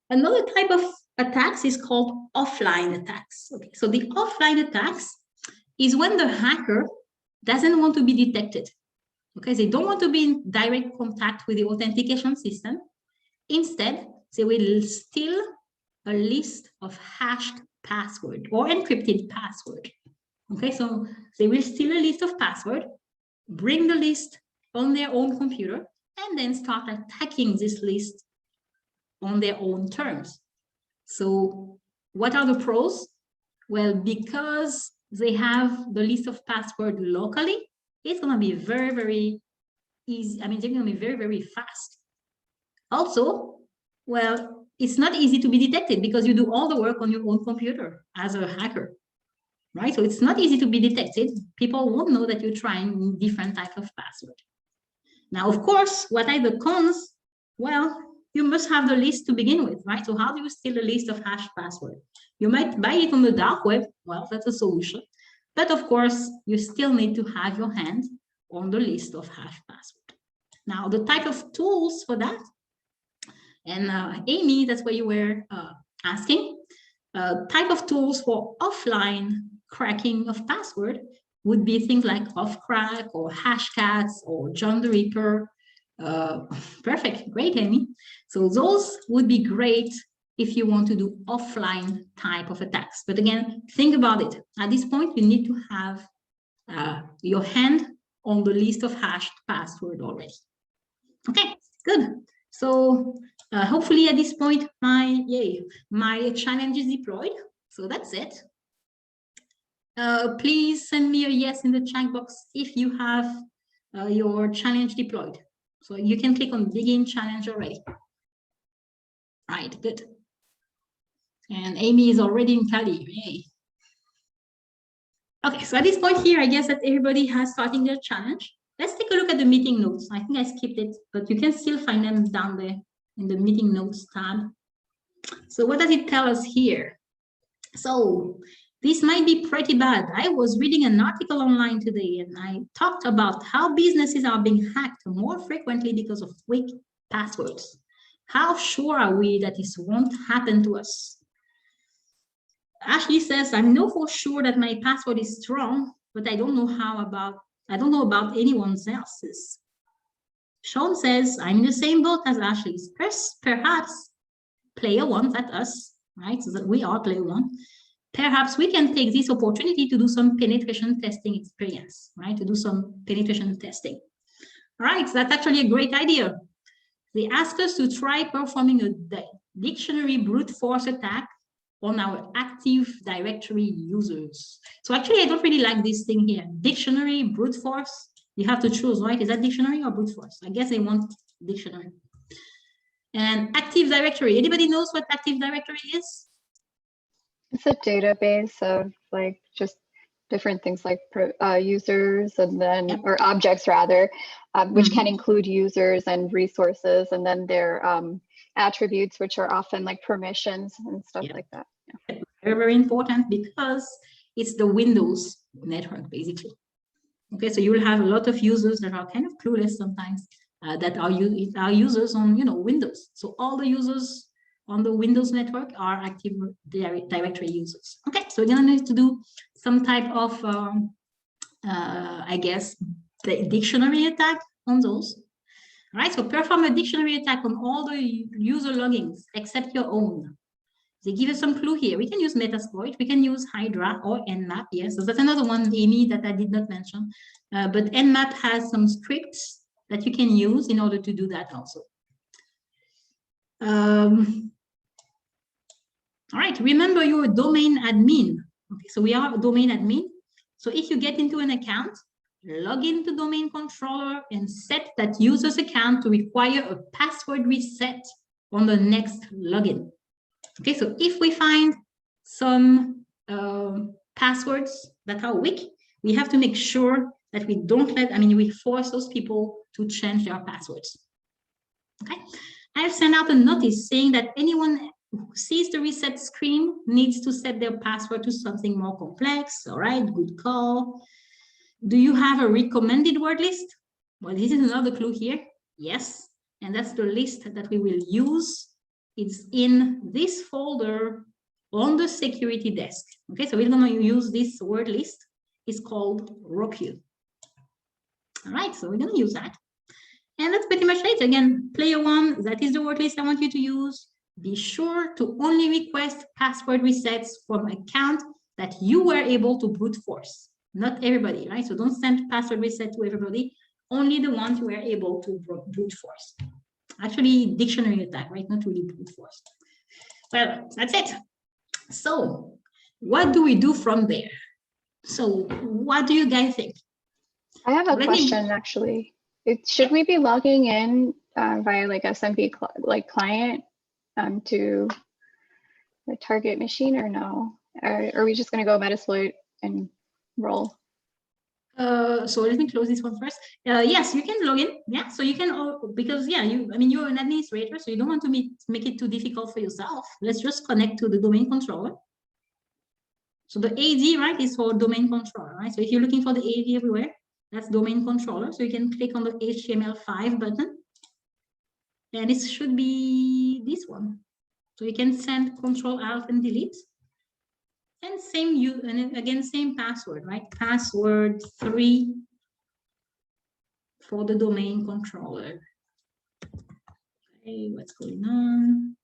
Another type of attacks is called offline attacks. Okay, so the offline attacks is when the hacker doesn't want to be detected. Okay, they don't want to be in direct contact with the authentication system. Instead, they will steal a list of hashed password or encrypted password. Okay, so they will steal a list of password, bring the list on their own computer, and then start attacking this list on their own terms. So what are the pros? Well, because they have the list of password locally, it's going to be very, very easy. They're going to be very, very fast. Also, well, it's not easy to be detected because you do all the work on your own computer as a hacker, right? So it's not easy to be detected. People won't know that you're trying different type of password. Now, of course, what are the cons? Well, you must have the list to begin with, right? So how do you steal a list of hashed password? You might buy it on the dark web. Well, that's a solution. But of course, you still need to have your hand on the list of hashed password. Now, the type of tools for that, and Amy, that's what you were asking, type of tools for offline cracking of password would be things like Offcrack or Hashcats or John the Ripper. Perfect, great, Amy. So those would be great if you want to do offline type of attacks. But again, think about it. At this point, you need to have your hand on the list of hashed password already. Okay, good. So hopefully at this point, my challenge is deployed. So that's it. Please send me a yes in the chat box if you have your challenge deployed. So you can click on begin challenge already. All right, good. And Amy is already in Cali. Yay. Okay, so at this point here, I guess that everybody has started their challenge. Let's take a look at the meeting notes. I think I skipped it, but you can still find them down there in the meeting notes tab. So what does it tell us here? So this might be pretty bad. I was reading an article online today and I talked about how businesses are being hacked more frequently because of weak passwords. How sure are we that this won't happen to us? Ashley says, I know for sure that my password is strong, but I don't know about anyone else's. Sean says, I'm in the same boat as Ashley's. Perhaps player one, that's us, right? So that we are player one. Perhaps we can take this opportunity to do some penetration testing experience, right? To do some penetration testing. All right, so that's actually a great idea. They ask us to try performing a dictionary brute force attack on our Active Directory users. So actually, I don't really like this thing here. Dictionary, brute force, you have to choose, right? Is that dictionary or brute force? I guess they want dictionary. And Active Directory, anybody knows what Active Directory is? It's a database of like just different things like users and then, or objects rather, which can include users and resources and then their attributes, which are often like permissions and stuff like that. Very, very important because it's the Windows network, basically. Okay, so you will have a lot of users that are kind of clueless sometimes, that are users on, Windows. So all the users on the Windows network are Active Directory users. Okay, so we're gonna need to do some type of, I guess, the dictionary attack on those. All right, so perform a dictionary attack on all the user logins except your own. They give us some clue here. We can use Metasploit, we can use Hydra or Nmap. Yes, so that's another one, Amy, that I did not mention. But Nmap has some scripts that you can use in order to do that also. All right, remember you're a domain admin. Okay, so we are a domain admin. So if you get into an account, log into domain controller and set that user's account to require a password reset on the next login. Okay, so if we find some passwords that are weak, we have to make sure that we don't we force those people to change their passwords. Okay, I've sent out a notice saying that anyone who sees the reset screen needs to set their password to something more complex. All right, good call. Do you have a recommended word list? Well, this is another clue here. Yes, and that's the list that we will use. It's in this folder on the security desk. Okay, so we're going to use this word list. It's called Roku. All right, so we're going to use that. And that's pretty much it. Again, player one, that is the word list I want you to use. Be sure to only request password resets from account that you were able to brute force. Not everybody, right? So don't send password reset to everybody. Only the ones you were able to brute force. Actually, dictionary attack, right? Not really brute force. Well, that's it. So what do we do from there? So what do you guys think? I have a question actually. Should we be logging in via like SMB client to the target machine or no? Or are we just going to go Metasploit and roll? So let me close this one first. Yes, you can log in. Yeah, so you can, because yeah, you're an administrator, so you don't want to make it too difficult for yourself. Let's just connect to the domain controller. So the AD, right, is for domain controller, right? So if you're looking for the AD everywhere, that's domain controller. So you can click on the HTML5 button, and it should be this one. So you can send Control Alt and delete. And same password, right? Password 3 for the domain controller. Okay, what's going on?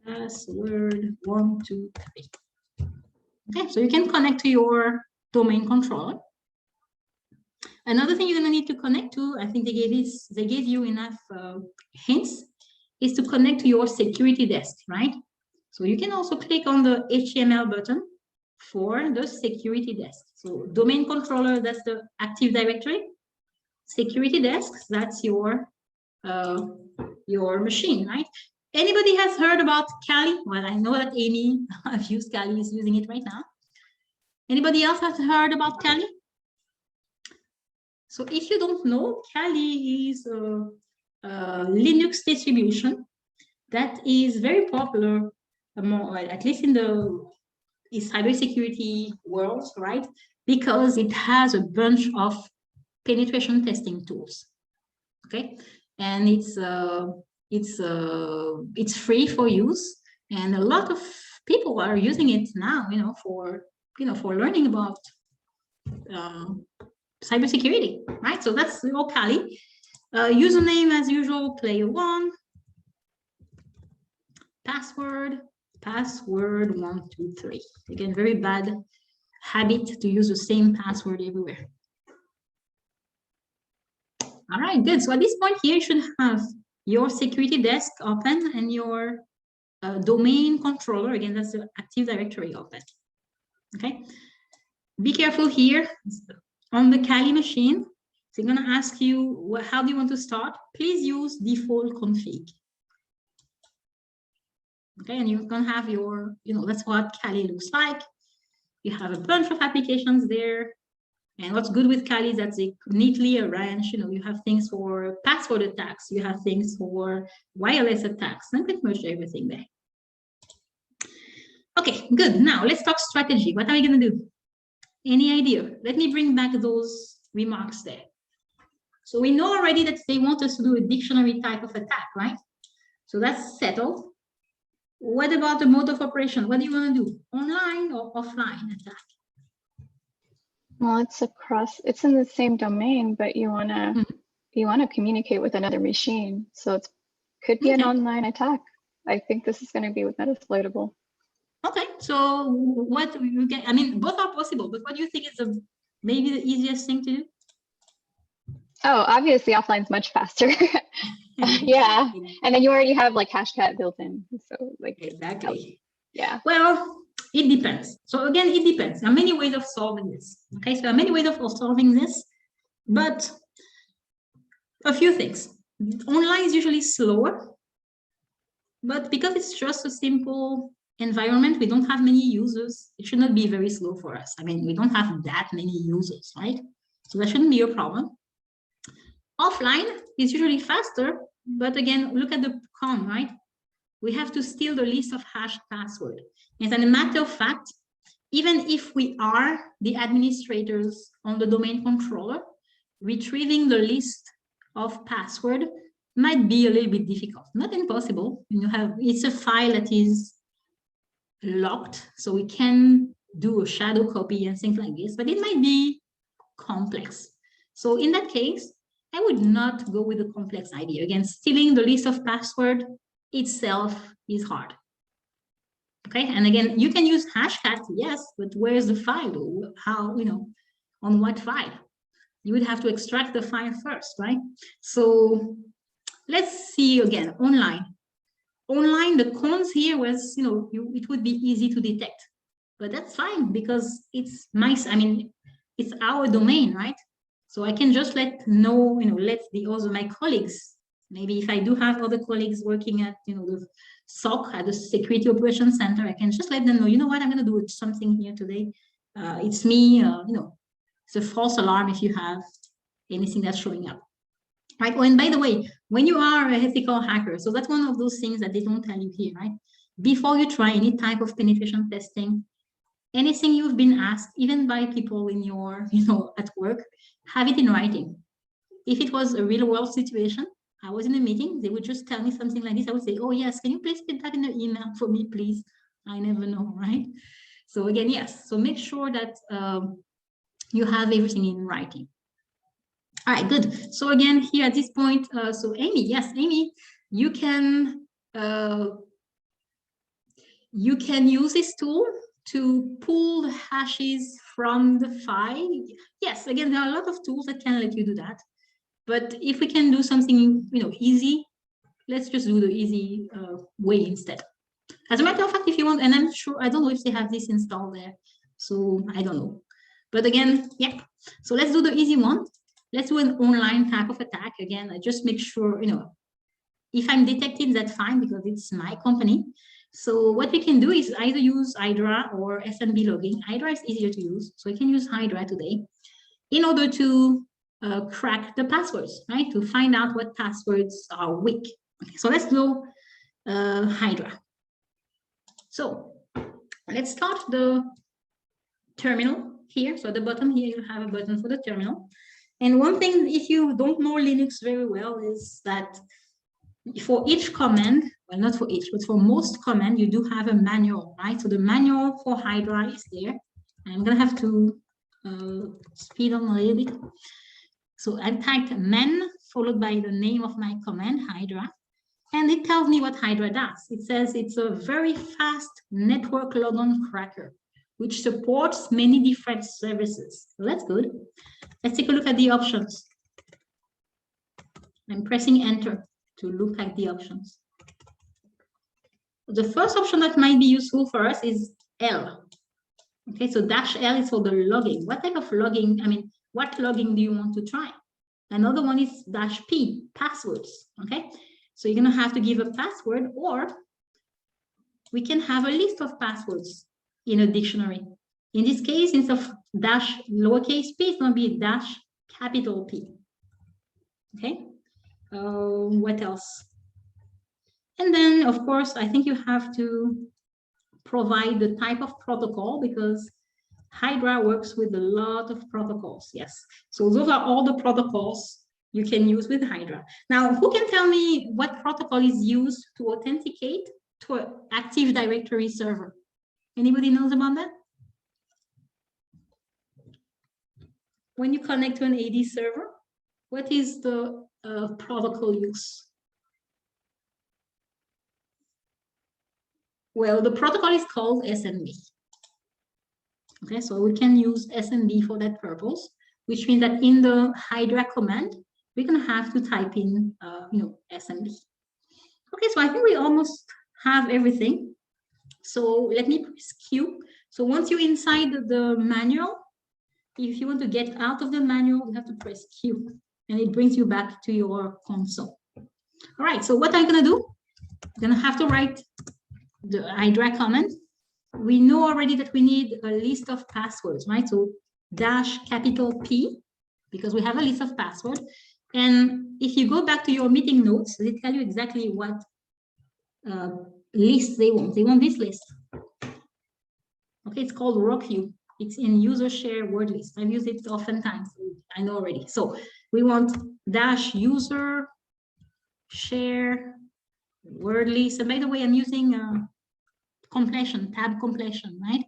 Password 1, 2, 3. Okay, so you can connect to your domain controller. Another thing you're going to need to connect to, I think they gave you enough hints, is to connect to your security desk, right? So you can also click on the HTML button for the security desk. So domain controller, that's the Active Directory. Security desk, that's your machine, right? Anybody has heard about Kali? Well, I know that Amy, I've used Kali, is using it right now. Anybody else has heard about Kali? So if you don't know, Kali is a Linux distribution that is very popular, at least in the cybersecurity world, right? Because it has a bunch of penetration testing tools. Okay, and it's free for use, and a lot of people are using it now, for learning about cybersecurity, right? So that's your Kali. Username as usual, player 1. Password 1, 2, 3. Again, very bad habit to use the same password everywhere. All right, good. So at this point here, you should have your security desk open and your domain controller. Again, that's the Active Directory open. Okay. Be careful here on the Kali machine. So I'm going to ask you, how do you want to start? Please use default config. Okay, and you're going to have your, that's what Kali looks like. You have a bunch of applications there. And what's good with Kali is that they neatly arrange, you have things for password attacks, you have things for wireless attacks, and pretty much everything there. Okay, good. Now let's talk strategy. What are we going to do? Any idea? Let me bring back those remarks there. So we know already that they want us to do a dictionary type of attack, right? So that's settled. What about the mode of operation? What do you want to do? Online or offline attack? Well, it's in the same domain, but you wanna communicate with another machine. So it could be an online attack. I think this is going to be with Metasploitable. Okay, so what you get, I mean, both are possible, but what do you think is maybe the easiest thing to do? Oh, obviously offline's much faster. Yeah. And then you already have like Hashcat built in. So like exactly. Yeah. Well, it depends. So again, it depends. There are many ways of solving this. Okay, so there are many ways of solving this, but a few things. Online is usually slower, but because it's just a simple environment, we don't have many users. It should not be very slow for us. I mean, we don't have that many users, right? So that shouldn't be a problem. Offline is usually faster, but again, look at the con, right? We have to steal the list of hash password. As a matter of fact, even if we are the administrators on the domain controller, retrieving the list of password might be a little bit difficult. Not impossible. It's a file that is locked, so we can do a shadow copy and things like this, but it might be complex. So in that case, I would not go with a complex idea. Again, stealing the list of password itself is hard. Okay, and again, you can use Hashcat, yes, but where's the file? How, on what file? You would have to extract the file first, right? So let's see again, online. Online, the cons here was, it would be easy to detect, but that's fine because it's it's our domain, right? So I can just let my colleagues, maybe if I do have other colleagues working at, the SOC, at the Security Operations Center, I can just let them know, you know what, I'm going to do something here today. It's me, it's a false alarm if you have anything that's showing up. Right? Oh, and by the way, when you are an ethical hacker, so that's one of those things that they don't tell you here, right? Before you try any type of penetration testing, anything you've been asked, even by people in your, at work, have it in writing. If it was a real world situation, I was in a meeting, they would just tell me something like this. I would say, oh yes, can you please put that in the email for me, please? I never know, right? So again, yes. So make sure that you have everything in writing. All right, good. So again, here at this point, so Amy, yes, Amy, you can use this tool to pull the hashes from the file. Yes, again, there are a lot of tools that can let you do that. But if we can do something, easy, let's just do the easy way instead. As a matter of fact, if you want, and I'm sure, I don't know if they have this installed there, so I don't know. But again, yeah, so let's do the easy one. Let's do an online type of attack. Again, I just make sure, if I'm detected, that's fine because it's my company. So what we can do is either use Hydra or SNB logging. Hydra is easier to use, so we can use Hydra today in order to crack the passwords, right? To find out what passwords are weak. Okay, so let's do Hydra. So let's start the terminal here. So at the bottom here, you have a button for the terminal. And one thing, if you don't know Linux very well, is that for each command, well, not for each, but for most command, you do have a manual, right? So the manual for Hydra is there. I'm going to have to speed on a little bit. So I typed man followed by the name of my command, Hydra, and it tells me what Hydra does. It says it's a very fast network logon cracker, which supports many different services. So that's good. Let's take a look at the options. I'm pressing enter to look at the options. The first option that might be useful for us is L. Okay, so -L is for the logging. What type of logging, what logging do you want to try? Another one is -P, passwords, okay? So you're gonna have to give a password, or we can have a list of passwords in a dictionary. In this case, instead of -lowercase p, it's gonna be -capital P, okay? What else? And then, of course, I think you have to provide the type of protocol, because Hydra works with a lot of protocols, yes. So those are all the protocols you can use with Hydra. Now, who can tell me what protocol is used to authenticate to an Active Directory server? Anybody knows about that? When you connect to an AD server, what is the protocol use? Well, the protocol is called SMB. Okay, so we can use SMB for that purpose, which means that in the Hydra command, we're gonna have to type in, SMB. Okay, so I think we almost have everything. So let me press Q. So once you're inside the manual, if you want to get out of the manual, you have to press Q, and it brings you back to your console. All right, so what I'm gonna do, I'm gonna have to write the Hydra command. We know already that we need a list of passwords, right? So -P, because we have a list of passwords. And if you go back to your meeting notes, they tell you exactly what list they want. They want this list. Okay, it's called ROCU. It's in user share word list. I've used it oftentimes. I know already. So we want -user share word list. And by the way, I'm using completion, tab completion, right?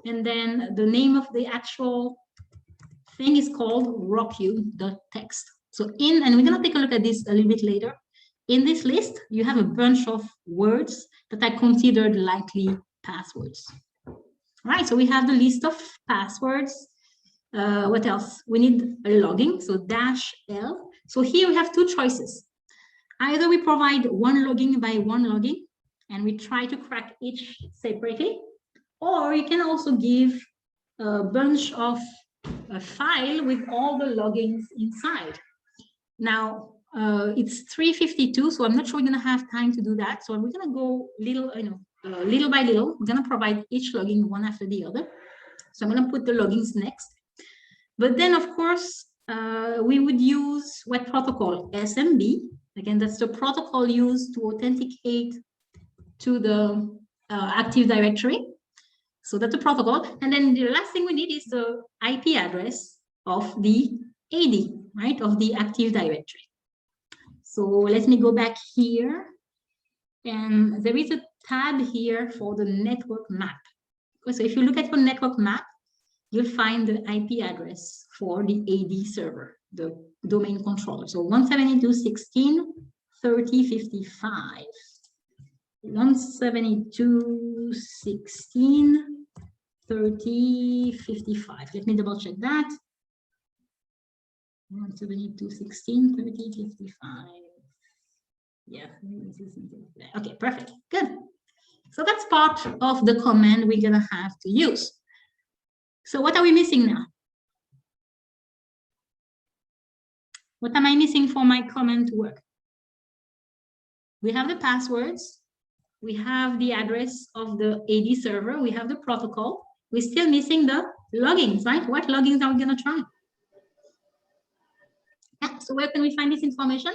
And then the name of the actual thing is called ROCU.text. So and we're gonna take a look at this a little bit later. In this list, you have a bunch of words that are considered likely passwords. All right, so we have the list of passwords. What else? We need a logging, so -L. So here we have two choices. Either we provide one logging by one logging, and we try to crack each separately, or you can also give a bunch of a file with all the loggings inside. Now, it's 3:52, so I'm not sure we're gonna have time to do that. So we're gonna go little by little. We're gonna provide each logging one after the other. So I'm gonna put the loggings next. But then, of course, we would use what protocol? SMB. Again, that's the protocol used to authenticate to the Active Directory. So that's the protocol. And then the last thing we need is the IP address of the AD, right, of the Active Directory. So let me go back here. And there is a tab here for the network map. So if you look at your network map, you'll find the IP address for the AD server, the domain controller. So 172.16.30.55. 172.16.30.55. Let me double check that. 172.16.30.55. Yeah. Okay, perfect. Good. So that's part of the command we're gonna have to use. So what are we missing now? What am I missing for my command to work? We have the passwords. We have the address of the AD server. We have the protocol. We're still missing the logins, right? What logins are we going to try? Yeah, so where can we find this information?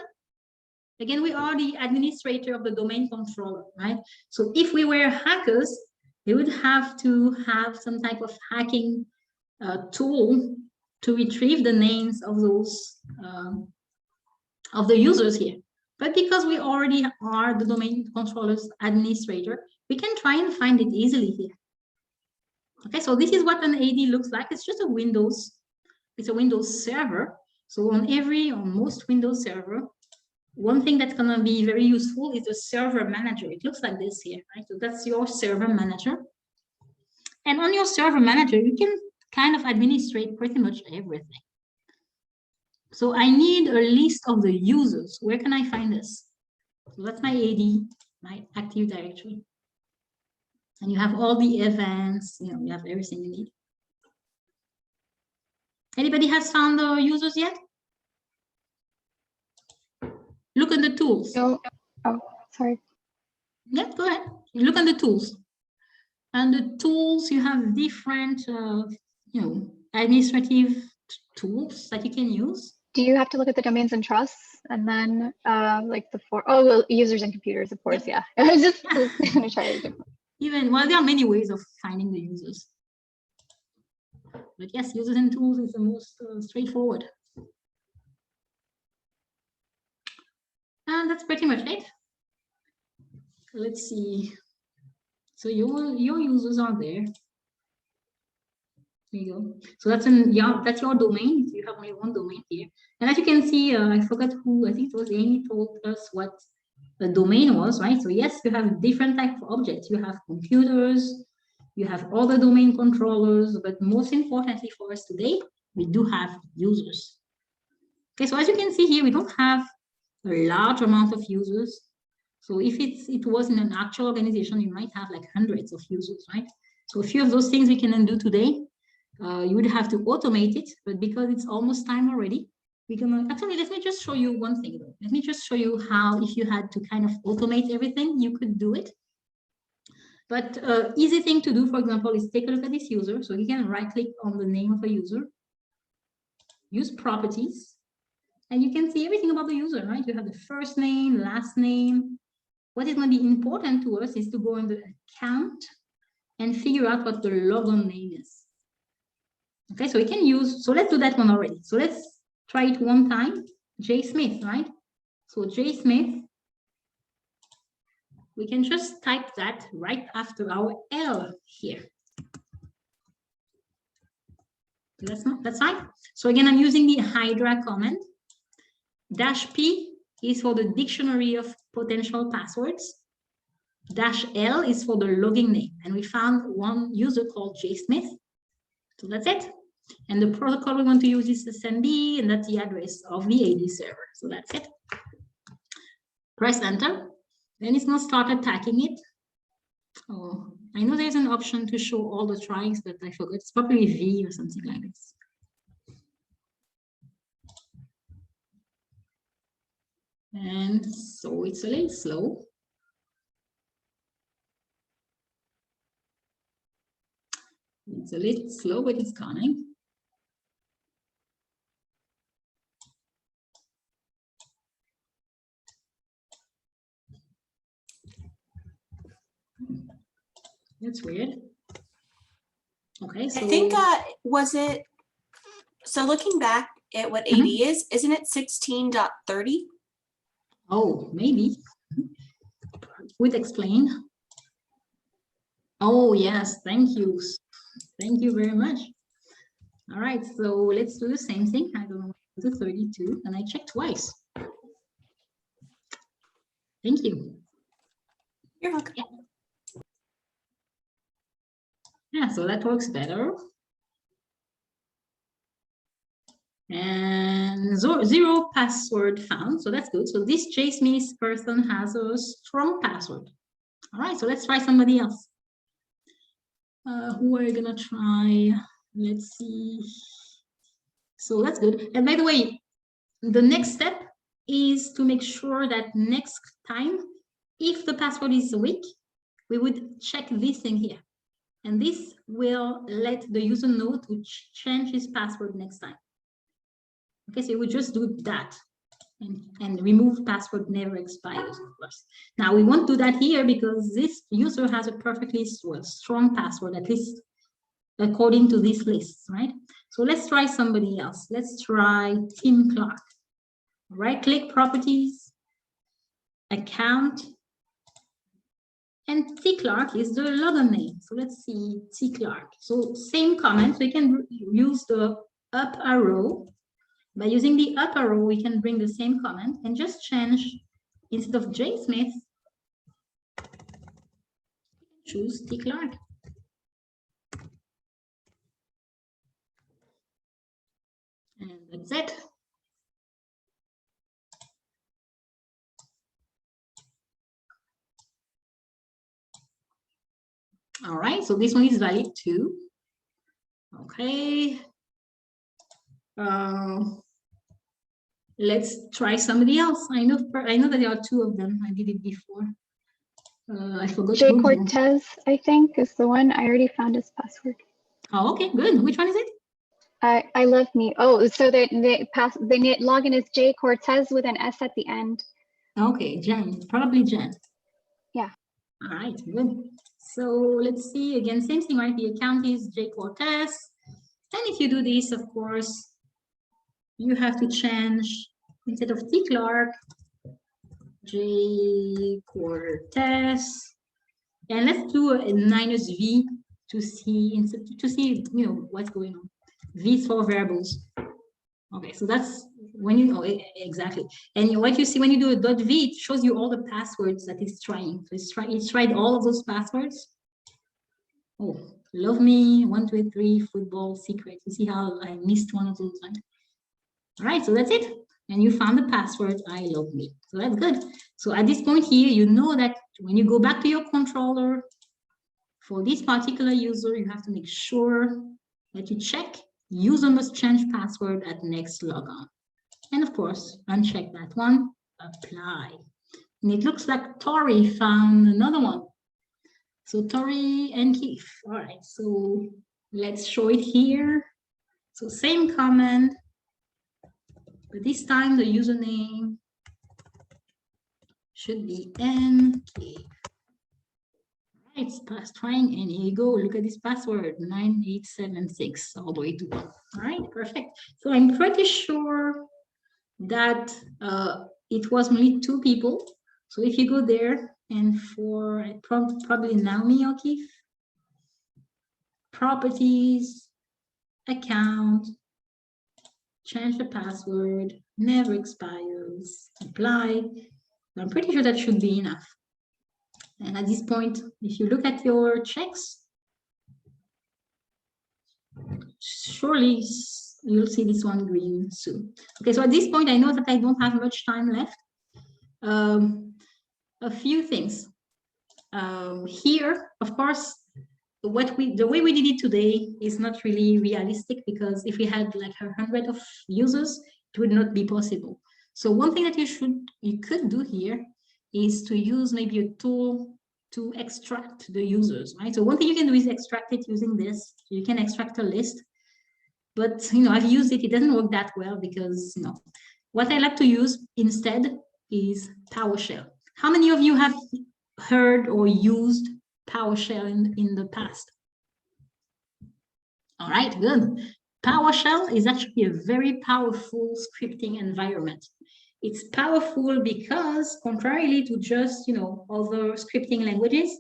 Again, we are the administrator of the domain controller, right? So if we were hackers, we would have to have some type of hacking tool to retrieve the names of those of the users here. But because we already are the domain controller's administrator, we can try and find it easily here. Okay, so this is what an AD looks like. It's just a Windows, it's a Windows server. So on most Windows server, one thing that's gonna be very useful is the server manager. It looks like this here, right? So that's your server manager. And on your server manager, you can kind of administrate pretty much everything. So I need a list of the users. Where can I find this? So that's my AD, my Active Directory. And you have all the events, you have everything you need. Anybody has found the users yet? Look at the tools. No. Oh, sorry. Yeah, go ahead. Look at the tools. And the tools, you have different, administrative tools that you can use. Do you have to look at the domains and trusts and then like users and computers, of course, yeah. I was just gonna try it. Well, there are many ways of finding the users. But yes, users and tools is the most straightforward. And that's pretty much it. Let's see. So your users are there. There you go. So that's your domain. You have only one domain here. And as you can see, I forgot who, I think it was Amy, told us what the domain was, right? So yes, you have different type of objects. You have computers, you have other domain controllers, but most importantly for us today, we do have users. Okay, so as you can see here, we don't have a large amount of users. So if it was in an actual organization, you might have like hundreds of users, right? So a few of those things we can then do today. You would have to automate it, but because it's almost time already, we can actually, let me just show you one thing though. Let me just show you how, if you had to kind of automate everything, you could do it. But easy thing to do, for example, is take a look at this user. So you can right click on the name of a user, use properties, and you can see everything about the user, right? You have the first name, last name. What is going to be important to us is to go in the account and figure out what the logon name is. Okay, so we can use, so let's do that one already. So let's try it one time, J Smith, right? So J Smith, we can just type that right after our L here. That's fine. So again, I'm using the Hydra command. -P is for the dictionary of potential passwords. -L is for the logging name. And we found one user called J Smith. So that's it. And the protocol we want to use is SMB, and that's the address of the AD server. So that's it. Press enter. Then it's going to start attacking it. Oh, I know there's an option to show all the tries, but I forgot. It's probably V or something like this. And so it's a little slow. It's a little slow, but it's coming. That's weird. Okay, so I think, was it, so looking back at what AD is, isn't it 16.30? oh, maybe. Would explain. Oh, yes, thank you. Thank you very much. All right, so let's do the same thing. I don't know, the 32, and I checked twice. Thank you. You're welcome. Yeah, so that works better. And zero password found, so that's good. So this J Smith person has a strong password. All right, so let's try somebody else. Who are you gonna try? Let's see. So that's good. And by the way, the next step is to make sure that next time, if the password is weak, we would check this thing here. And this will let the user know to change his password next time. Okay, so we just do that. And remove password never expires, of course. Now, we won't do that here because this user has a perfectly strong password, at least according to this list, right? So let's try somebody else. Let's try Tim Clark. Right-click properties, account, and T Clark is the login name. So let's see T Clark. So same comment, we can use the up arrow. By using the up arrow, we can bring the same comment and just change, instead of J Smith, choose T Clark. And that's it. All right, so this one is valid too. Okay. Let's try somebody else. I know that there are two of them. I did it before. I forgot. Jay Cortez, I think, is the one. I already found his password. Oh, okay, good. Which one is it? I love me. Oh, so the login is Jay Cortez with an S at the end. Okay, Jen, probably Jen. Yeah. All right, good. So let's see again, same thing, right? The account is J Cortez. And if you do this, of course, you have to change, instead of T Clark, J Cortez, and let's do a minus V to see, you know, what's going on. These 4 variables. Okay, so that's when you know exactly. And what you see when you do a dot V, it shows you all the passwords that it's trying. So it's tried all of those passwords. Oh, love me, 1, 2, 3, football, secret. You see how I missed one of those, right? All right, so that's it. And you found the password, I love me. So that's good. So at this point here, you know that when you go back to your controller, for this particular user, you have to make sure that you check user must change password at next logon. And of course, uncheck that one, apply. And it looks like Tori found another one. So Tori and Keith. All right, so let's show it here. So same command, but this time the username should be NK. It's trying, and here you go. Look at this password, 9876 all the way to 1. All right, perfect. So I'm pretty sure that it was only 2 people. So if you go there, and for probably Naomi or Keith, properties, account, change the password, never expires, apply. I'm pretty sure that should be enough. And at this point, if you look at your checks, surely you'll see this one green soon. Okay, so at this point, I know that I don't have much time left. A few things. Here, of course, the way we did it today is not really realistic, because if we had like 100 of users, it would not be possible. So one thing that you could do here is to use maybe a tool to extract the users, right? So one thing you can do is extract it using this. You can extract a list, but you know, I've used it. It doesn't work that well, because you know, what I like to use instead is PowerShell. How many of you have heard or used PowerShell in the past? All right, good. PowerShell is actually a very powerful scripting environment. It's powerful because, contrarily to just, you know, other scripting languages,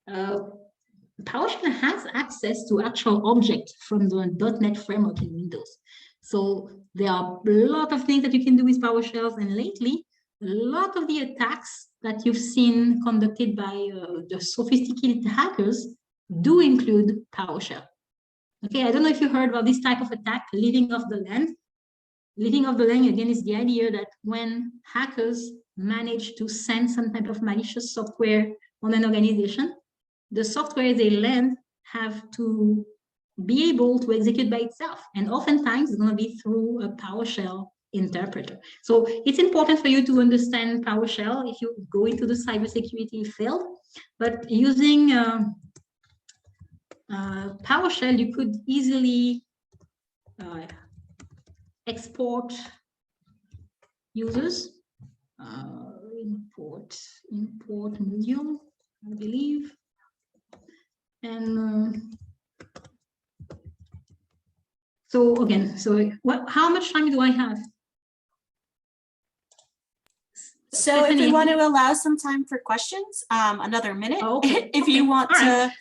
PowerShell has access to actual objects from the .NET framework in Windows. So there are a lot of things that you can do with PowerShells, and lately, a lot of the attacks that you've seen conducted by the sophisticated hackers do include PowerShell. Okay, I don't know if you heard about this type of attack, living off the land. Living off the land, again, is the idea that when hackers manage to send some type of malicious software on an organization, the software they land have to be able to execute by itself. And oftentimes, it's going to be through a PowerShell interpreter. So it's important for you to understand PowerShell if you go into the cybersecurity field. But using PowerShell, you could easily export users, import medium, I believe, and so again, so how much time do I have? So if we want to allow some time for questions, another minute, if you want to.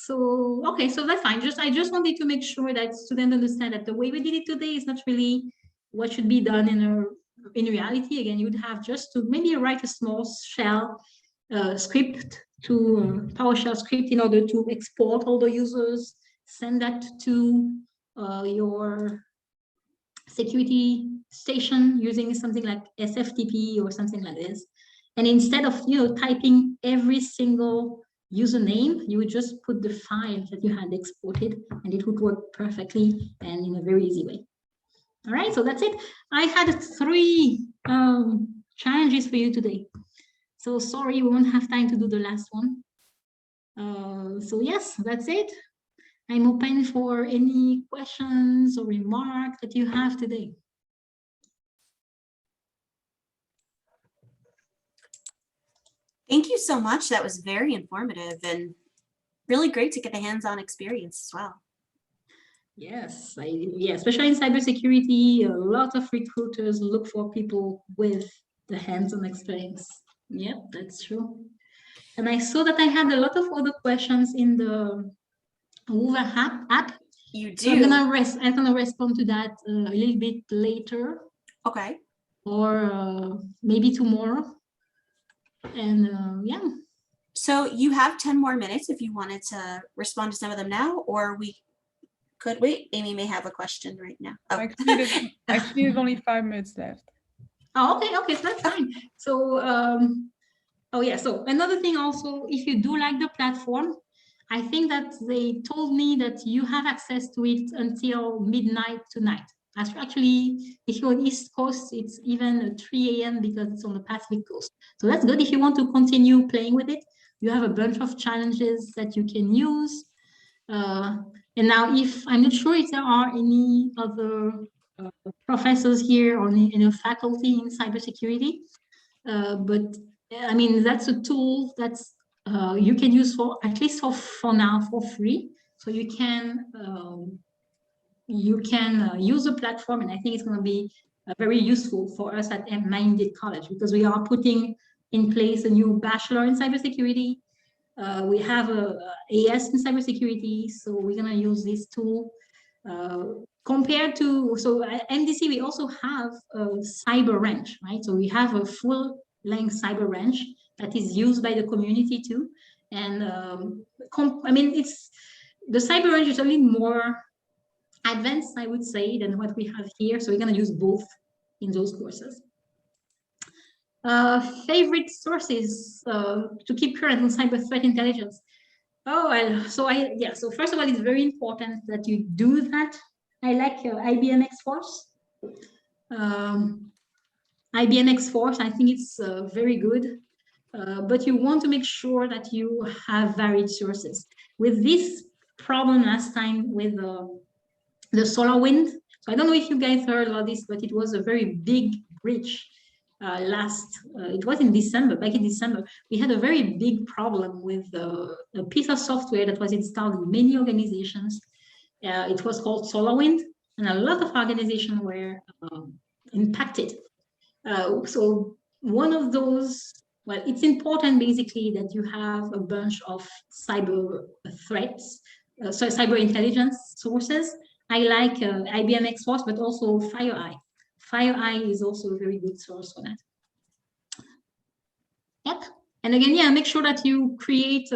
So, okay, so that's fine. I just wanted to make sure that students understand that the way we did it today is not really what should be done in reality. Again, you would have just to maybe write a small shell script to PowerShell script in order to export all the users, send that to your security station using something like SFTP or something like this. And instead of, you know, typing every single username, you would just put the file that you had exported, and it would work perfectly and in a very easy way. All right, so that's it. I had 3 challenges for you today. So sorry, we won't have time to do the last one. So yes, that's it. I'm open for any questions or remarks that you have today. Thank you so much. That was very informative and really great to get a hands-on experience as well. Yes, yeah, especially in cybersecurity, a lot of recruiters look for people with the hands-on experience. Yeah, that's true. And I saw that I had a lot of other questions in the Hoover app. You So I'm do. gonna respond to that a little bit later, Okay. or maybe tomorrow. And yeah. So you have 10 more minutes if you wanted to respond to some of them now, or we could wait. Amy may have a question right now. Oh. Actually, there's only 5 minutes left. Oh, okay, so that's fine. So oh yeah, so another thing also, if you do like the platform, I think that they told me that you have access to it until midnight tonight. Actually, if you're on East Coast, it's even 3 a.m. because it's on the Pacific Coast. So that's good if you want to continue playing with it. You have a bunch of challenges that you can use. And now, if I'm not sure if there are any other professors here or any faculty in cybersecurity, but I mean, that's a tool that's you can use for, at least for now, for free. So you can use the platform, and I think it's going to be very useful for us at Minded College, because we are putting in place a new bachelor in cybersecurity. We have a AS in cybersecurity, so we're going to use this tool. Compared to, so at MDC, we also have a cyber ranch, right? So we have a full-length cyber ranch that is used by the community too. And I mean, the cyber ranch is a little more advanced, I would say, than what we have here. So we're going to use both in those courses. Favorite sources to keep current on cyber threat intelligence. Oh, well, so first of all, it's very important that you do that. I like IBM X-Force. IBM X-Force, I think it's very good. But you want to make sure that you have varied sources. With this problem last time with the SolarWinds, so I don't know if you guys heard about this, but it was a very big breach it was in December, back in December. We had a very big problem with a piece of software that was installed in many organizations. It was called SolarWinds, and a lot of organizations were impacted. So one of those, well, it's important basically that you have a bunch of cyber threats, so cyber intelligence sources. I like IBM X-Force, but also FireEye. FireEye is also a very good source for that. Yep. And again, yeah, make sure that you create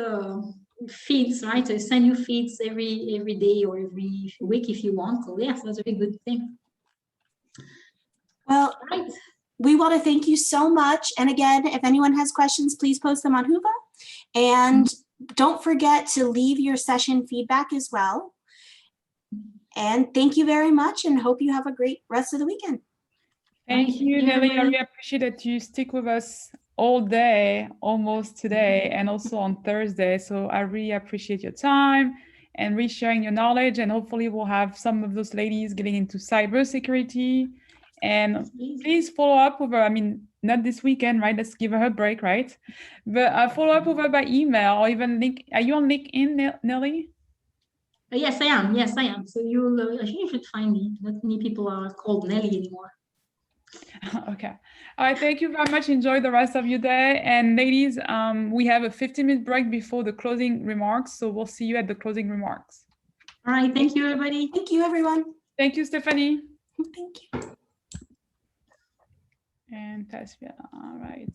feeds, right? So send you feeds every day or every week if you want. So yes, that's a very good thing. Well, right. We want to thank you so much. And again, if anyone has questions, please post them on Hoover. And don't forget to leave your session feedback as well. And thank you very much, and hope you have a great rest of the weekend. Thank you, Nelly. I really appreciate that you stick with us all day, almost today, and also on Thursday. So I really appreciate your time and resharing your knowledge. And hopefully we'll have some of those ladies getting into cybersecurity. And please follow up with her. I mean, not this weekend, right? Let's give her a break, right? But follow up with her by email or even link. Are you on LinkedIn, Nelly? Yes, I am. Yes, I am. So I think you should find me. Not many people are called Nelly anymore. Okay. All right. Thank you very much. Enjoy the rest of your day. And ladies, we have a 15-minute break before the closing remarks. So we'll see you at the closing remarks. All right. Thank you, everybody. Thank you, everyone. Thank you, Stephanie. Thank you. And Tasvia. All right.